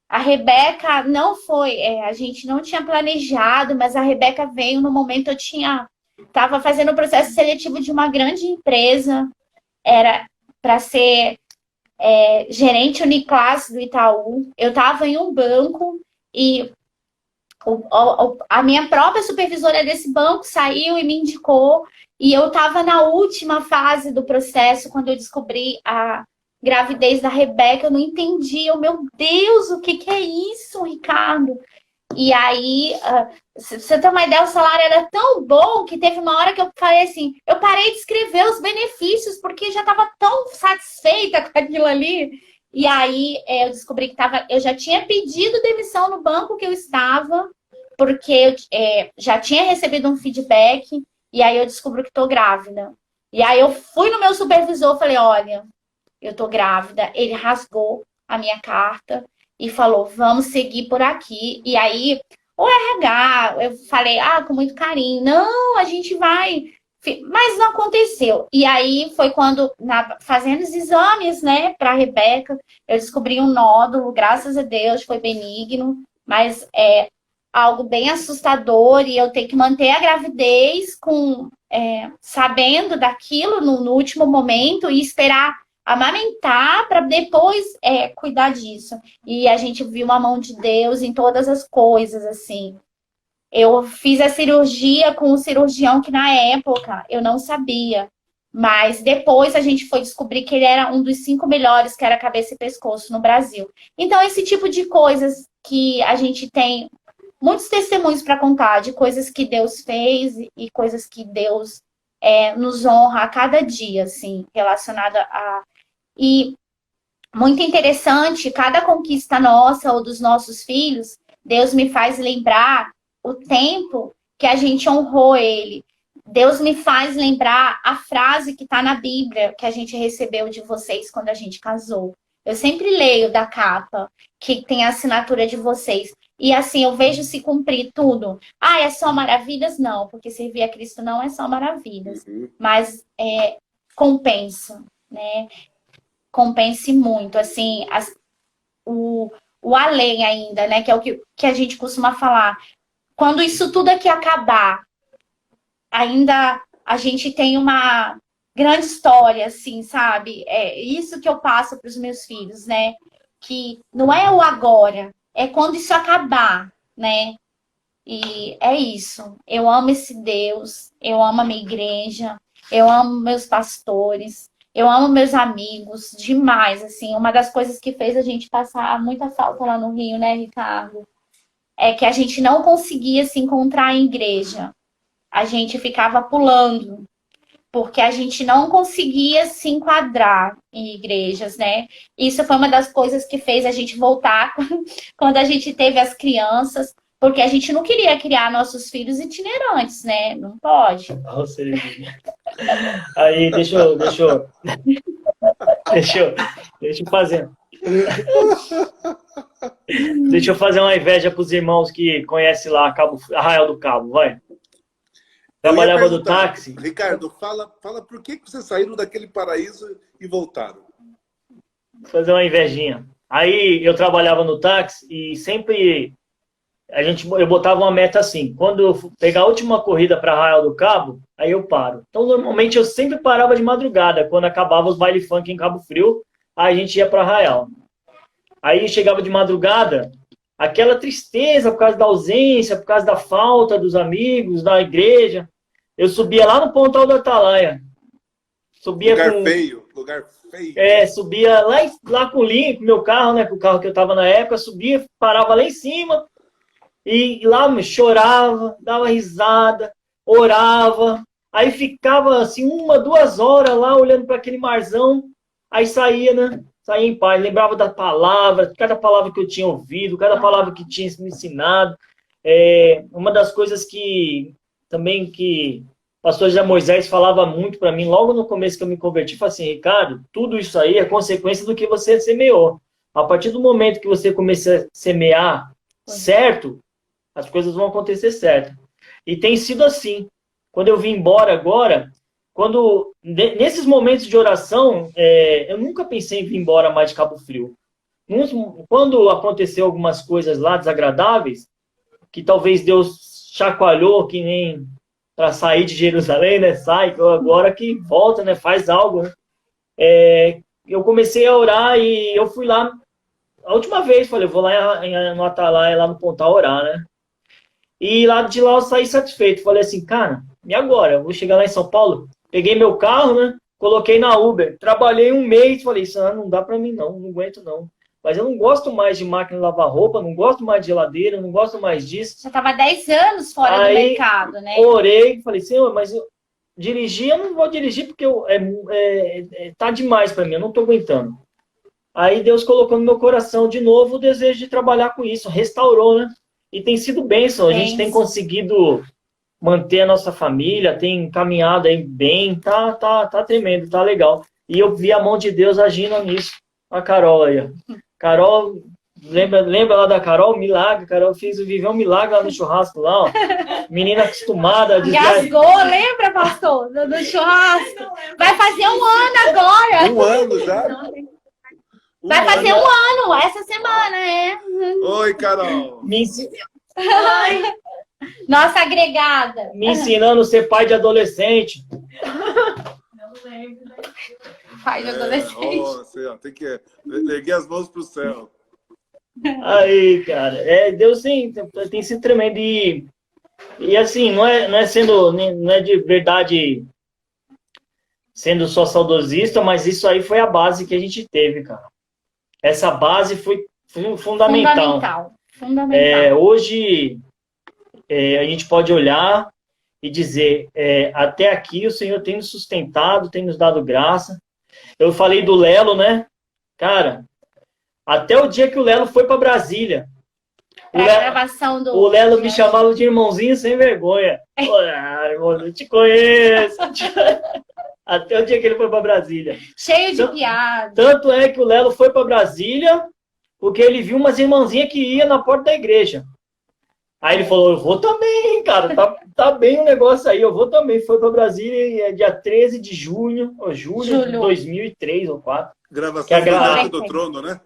A Rebeca não foi... a gente não tinha planejado, mas a Rebeca veio no momento estava fazendo o processo seletivo de uma grande empresa, era para ser gerente Uniclass do Itaú. Eu estava em um banco e a minha própria supervisora desse banco saiu e me indicou, e eu estava na última fase do processo, quando eu descobri a gravidez da Rebeca. Eu não entendi, meu Deus, o que é isso, Ricardo? E aí, se você ter uma ideia, o salário era tão bom que teve uma hora que eu falei assim, eu parei de escrever os benefícios, porque já estava tão satisfeita com aquilo ali. E aí eu descobri que eu já tinha pedido demissão no banco que eu estava, porque eu já tinha recebido um feedback, e aí eu descobri que estou grávida. E aí eu fui no meu supervisor e falei, olha, eu estou grávida. Ele rasgou a minha carta e falou, vamos seguir por aqui. E aí, o RH, eu falei, com muito carinho, não, a gente vai... Mas não aconteceu. E aí foi quando, fazendo os exames, né, para a Rebeca, eu descobri um nódulo, graças a Deus, foi benigno, mas é algo bem assustador, e eu tenho que manter a gravidez sabendo daquilo no último momento e esperar amamentar para depois cuidar disso. E a gente viu a mão de Deus em todas as coisas, assim. Eu fiz a cirurgia com um cirurgião que, na época, eu não sabia. Mas depois a gente foi descobrir que ele era um dos 5 melhores, que era cabeça e pescoço no Brasil. Então, esse tipo de coisas que a gente tem muitos testemunhos para contar, de coisas que Deus fez e coisas que Deus nos honra a cada dia, assim, relacionada a... E muito interessante, cada conquista nossa ou dos nossos filhos, Deus me faz lembrar o tempo que a gente honrou ele. Deus me faz lembrar a frase que está na Bíblia, que a gente recebeu de vocês quando a gente casou. Eu sempre leio da capa, que tem a assinatura de vocês. E assim, eu vejo se cumprir tudo. É só maravilhas? Não, porque servir a Cristo não é só maravilhas. Mas compensa, né? Compense muito, assim, o além ainda, né? Que é o que a gente costuma falar. Quando isso tudo aqui acabar, ainda a gente tem uma grande história, assim, sabe? É isso que eu passo para os meus filhos, né? Que não é o agora, é quando isso acabar, né? E é isso. Eu amo esse Deus, eu amo a minha igreja, eu amo meus pastores, eu amo meus amigos demais, assim. Uma das coisas que fez a gente passar muita falta lá no Rio, né, Ricardo? É que a gente não conseguia se encontrar em igreja. A gente ficava pulando, porque a gente não conseguia se enquadrar em igrejas, né? Isso foi uma das coisas que fez a gente voltar quando a gente teve as crianças, porque a gente não queria criar nossos filhos itinerantes, né? Não pode. Aí, deixa eu fazer. Deixa eu fazer uma inveja para os irmãos que conhecem lá Arraial do Cabo, vai. Trabalhava no táxi. Ricardo, fala por que vocês saíram daquele paraíso e voltaram? Vou fazer uma invejinha. Aí eu trabalhava no táxi e sempre eu botava uma meta assim. Quando eu pegar a última corrida para Arraial do Cabo, aí eu paro. Então, normalmente, eu sempre parava de madrugada. Quando acabava os baile funk em Cabo Frio, aí a gente ia para Arraial. Aí chegava de madrugada, aquela tristeza por causa da ausência, por causa da falta dos amigos, da igreja. Eu subia lá no Pontal da Atalaia. Subia lugar feio. Subia lá com o Lincoln, meu carro, né? Com o carro que eu tava na época, subia, parava lá em cima. E lá chorava, dava risada, orava. Aí ficava assim 1, 2 horas lá olhando para aquele marzão. Aí saía, né? Saía em paz. Lembrava da palavra, cada palavra que eu tinha ouvido, cada palavra que tinha me ensinado. Uma das coisas que também que o pastor José Moisés falava muito para mim, logo no começo que eu me converti, falou assim, Ricardo, tudo isso aí é consequência do que você semeou. A partir do momento que você começa a semear certo, as coisas vão acontecer certo. E tem sido assim. Quando eu vim embora agora, nesses momentos de oração, eu nunca pensei em vir embora mais de Cabo Frio. Quando aconteceu algumas coisas lá desagradáveis, que talvez Deus chacoalhou, que nem para sair de Jerusalém, né? Sai, agora que volta, né? Faz algo, né? Eu comecei a orar e eu fui lá, a última vez, falei, eu vou lá no Atalaia, lá no Pontal orar, né? E lá de lá eu saí satisfeito. Falei assim, cara, e agora? Eu vou chegar lá em São Paulo? Peguei meu carro, né? Coloquei na Uber. Trabalhei um mês. Falei, isso não dá pra mim não aguento não. Mas eu não gosto mais de máquina de lavar roupa, não gosto mais de geladeira, não gosto mais disso. Já estava 10 anos fora do mercado, né? Orei, falei, Senhor, mas dirigir, eu não vou dirigir porque tá demais para mim, eu não estou aguentando. Aí Deus colocou no meu coração de novo o desejo de trabalhar com isso, restaurou, né? E tem sido bênção, a gente tem conseguido manter a nossa família, tem caminhado aí bem, tá tremendo, tá legal. E eu vi a mão de Deus agindo nisso. A Carol aí, ó. Carol, lembra lá da Carol? Milagre, Carol viveu um milagre lá no churrasco lá, ó. Menina acostumada a dizer... Gasgou, lembra, pastor? Do churrasco. Vai fazer 1 ano agora. 1 ano já? Vai fazer 1 ano, essa semana, Oi, Carol. Nossa agregada. Me ensinando a ser pai de adolescente. Não lembro. Pai de adolescente. Você tem que erguer as mãos para o céu. Aí, cara, Deus tem sido tremendo. E assim, não é de verdade sendo só saudosista, mas isso aí foi a base que a gente teve, cara. Essa base foi fundamental. Hoje a gente pode olhar e dizer, até aqui o Senhor tem nos sustentado, tem nos dado graça. Eu falei do Lelo, né? Cara, até o dia que o Lelo foi para Brasília. O Lelo me chamava de irmãozinho sem vergonha. Irmão, eu te conheço. Até o dia que ele foi para Brasília. Cheio de piada. Tanto é que o Lelo foi para Brasília porque ele viu umas irmãzinhas que iam na porta da igreja. Aí ele falou, eu vou também, cara, tá bem o negócio aí, eu vou também. Foi para Brasília dia 13 de julho de 2003 ou 2004. Gravação do Trono, né?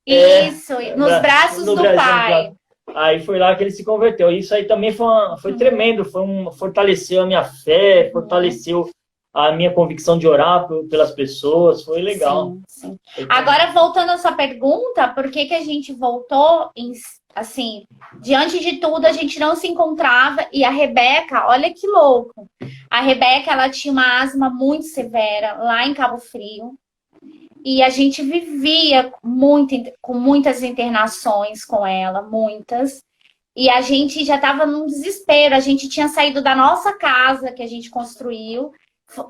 Isso, nos braços do pai. Aí foi lá que ele se converteu. Isso aí também foi tremendo, fortaleceu a minha fé, fortaleceu a minha convicção de orar pelas pessoas, foi legal. Sim. Agora, voltando à sua pergunta, por que a gente voltou assim, diante de tudo, a gente não se encontrava, e a Rebeca, olha que louco, a Rebeca, ela tinha uma asma muito severa lá em Cabo Frio, e a gente vivia com muitas internações com ela, muitas, e a gente já estava num desespero, a gente tinha saído da nossa casa que a gente construiu,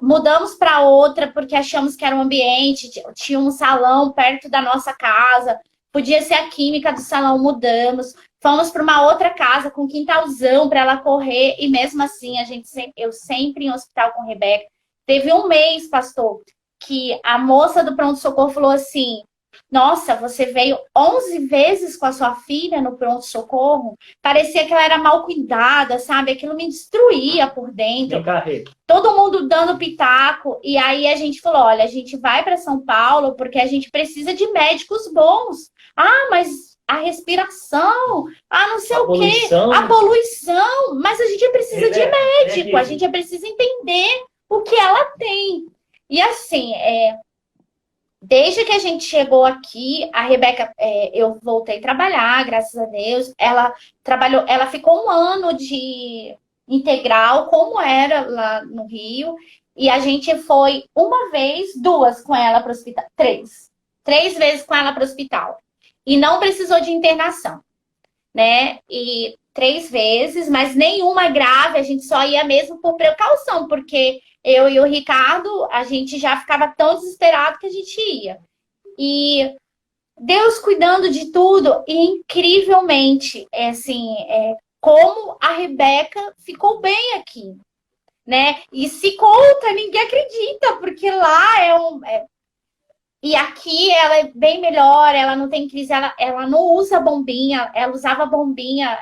mudamos para outra porque achamos que era um ambiente, tinha um salão perto da nossa casa, podia ser a química do salão, mudamos, fomos para uma outra casa com quintalzão para ela correr, e mesmo assim eu sempre em hospital com a Rebeca. Teve um mês, pastor, que a moça do pronto-socorro falou assim, nossa, você veio 11 vezes com a sua filha no pronto-socorro? Parecia que ela era mal cuidada, sabe? Aquilo me destruía por dentro. Todo mundo dando pitaco. E aí a gente falou, olha, a gente vai para São Paulo porque a gente precisa de médicos bons. Ah, mas a respiração, não sei o quê, a poluição. Mas a gente precisa de médico, a gente precisa entender o que ela tem. E assim, desde que a gente chegou aqui, a Rebeca, eu voltei a trabalhar, graças a Deus. Ela ficou 1 ano de integral, como era lá no Rio. E a gente foi 1 vez, 2 com ela para o hospital. 3 vezes com ela para o hospital. E não precisou de internação. né? E 3 vezes, mas nenhuma grave, a gente só ia mesmo por precaução, porque eu e o Ricardo, a gente já ficava tão desesperado que a gente ia. E Deus cuidando de tudo, e incrivelmente, como a Rebeca ficou bem aqui, né? E se conta, ninguém acredita, porque lá e aqui ela é bem melhor, ela não tem crise, ela não usa bombinha, ela usava bombinha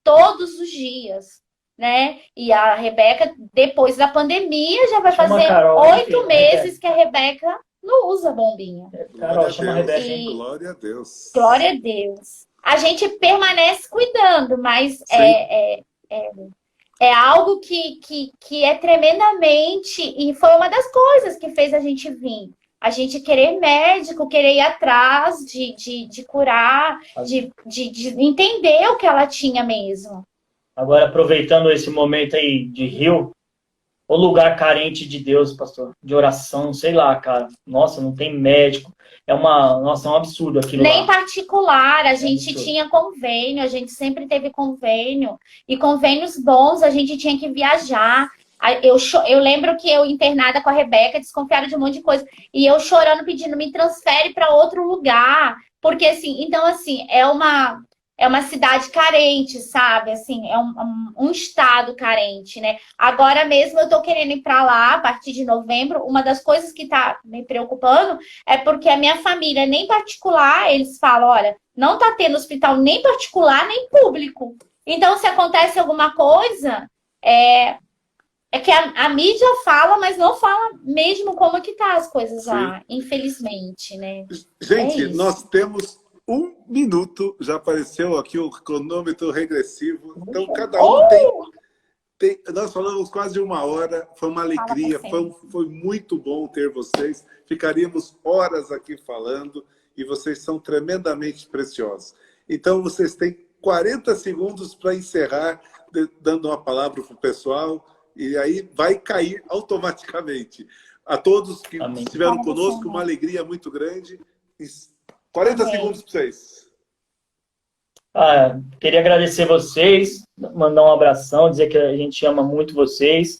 todos os dias, né? E a Rebeca, depois da pandemia, já vai Chama a fazer Carol, 8 né, meses que a Rebeca não usa bombinha. Carol, chama a Rebeca. E Glória a Deus. glória a Deus. A gente permanece cuidando, mas é algo que é tremendamente, e foi uma das coisas que fez a gente vir. A gente querer médico, querer ir atrás de curar, de entender o que ela tinha mesmo. Agora, aproveitando esse momento aí de rio, o lugar carente de Deus, pastor, de oração, sei lá, cara. Nossa, não tem médico. Nossa, é um absurdo aquilo Nem lá. particular, a gente absurdo. tinha convênio, a gente sempre teve convênio, e convênios bons, a gente tinha que viajar. Eu lembro que eu, internada com a Rebeca, desconfiada de um monte de coisa, e eu chorando, pedindo, me transfere para outro lugar, porque assim, então assim, é uma cidade carente, sabe? Assim, é um estado carente, né? Agora mesmo eu tô querendo ir para lá a partir de novembro. Uma das coisas que tá me preocupando é porque a minha família, nem particular, eles falam, olha, não tá tendo hospital nem particular, nem público. Então, se acontece alguma coisa, é que a mídia fala, mas não fala mesmo como que tá as coisas lá, infelizmente, né? Gente, isso. nós temos 1 minuto, já apareceu aqui o cronômetro regressivo. Então, cada um tem. Nós falamos quase 1 hora, foi uma alegria, foi muito bom ter vocês. Ficaríamos horas aqui falando e vocês são tremendamente preciosos. Então, vocês têm 40 segundos para encerrar, dando uma palavra para o pessoal, e aí vai cair automaticamente. A todos que Amém. estiveram conosco, uma alegria muito grande. 40 segundos para vocês. Queria agradecer vocês, mandar um abração, dizer que a gente ama muito vocês,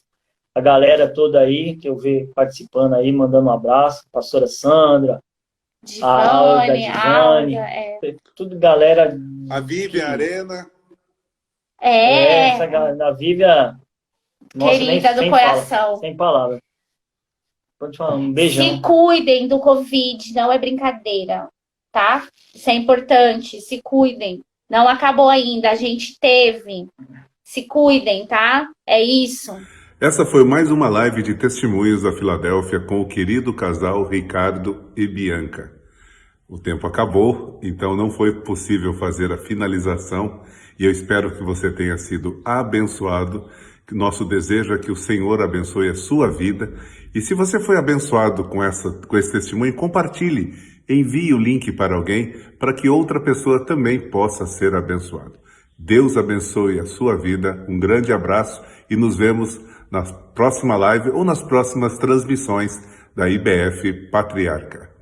a galera toda aí, que eu vejo participando aí, mandando um abraço, a pastora Sandra, a Alda, Divane, tudo galera. A Vivian, a Arena. Essa galera, a Vivian, nossa, querida do coração. Sem palavras. Pode falar, um beijão. Se cuidem do Covid, não é brincadeira, tá? Isso é importante, se cuidem. Não acabou ainda, a gente teve. Se cuidem, tá? É isso. Essa foi mais uma live de testemunhos da Filadélfia com o querido casal Ricardo e Bianca. O tempo acabou, então não foi possível fazer a finalização e eu espero que você tenha sido abençoado. Nosso desejo é que o Senhor abençoe a sua vida. E se você foi abençoado com esse testemunho, compartilhe, envie o link para alguém para que outra pessoa também possa ser abençoada. Deus abençoe a sua vida, um grande abraço e nos vemos na próxima live ou nas próximas transmissões da IBF Patriarca.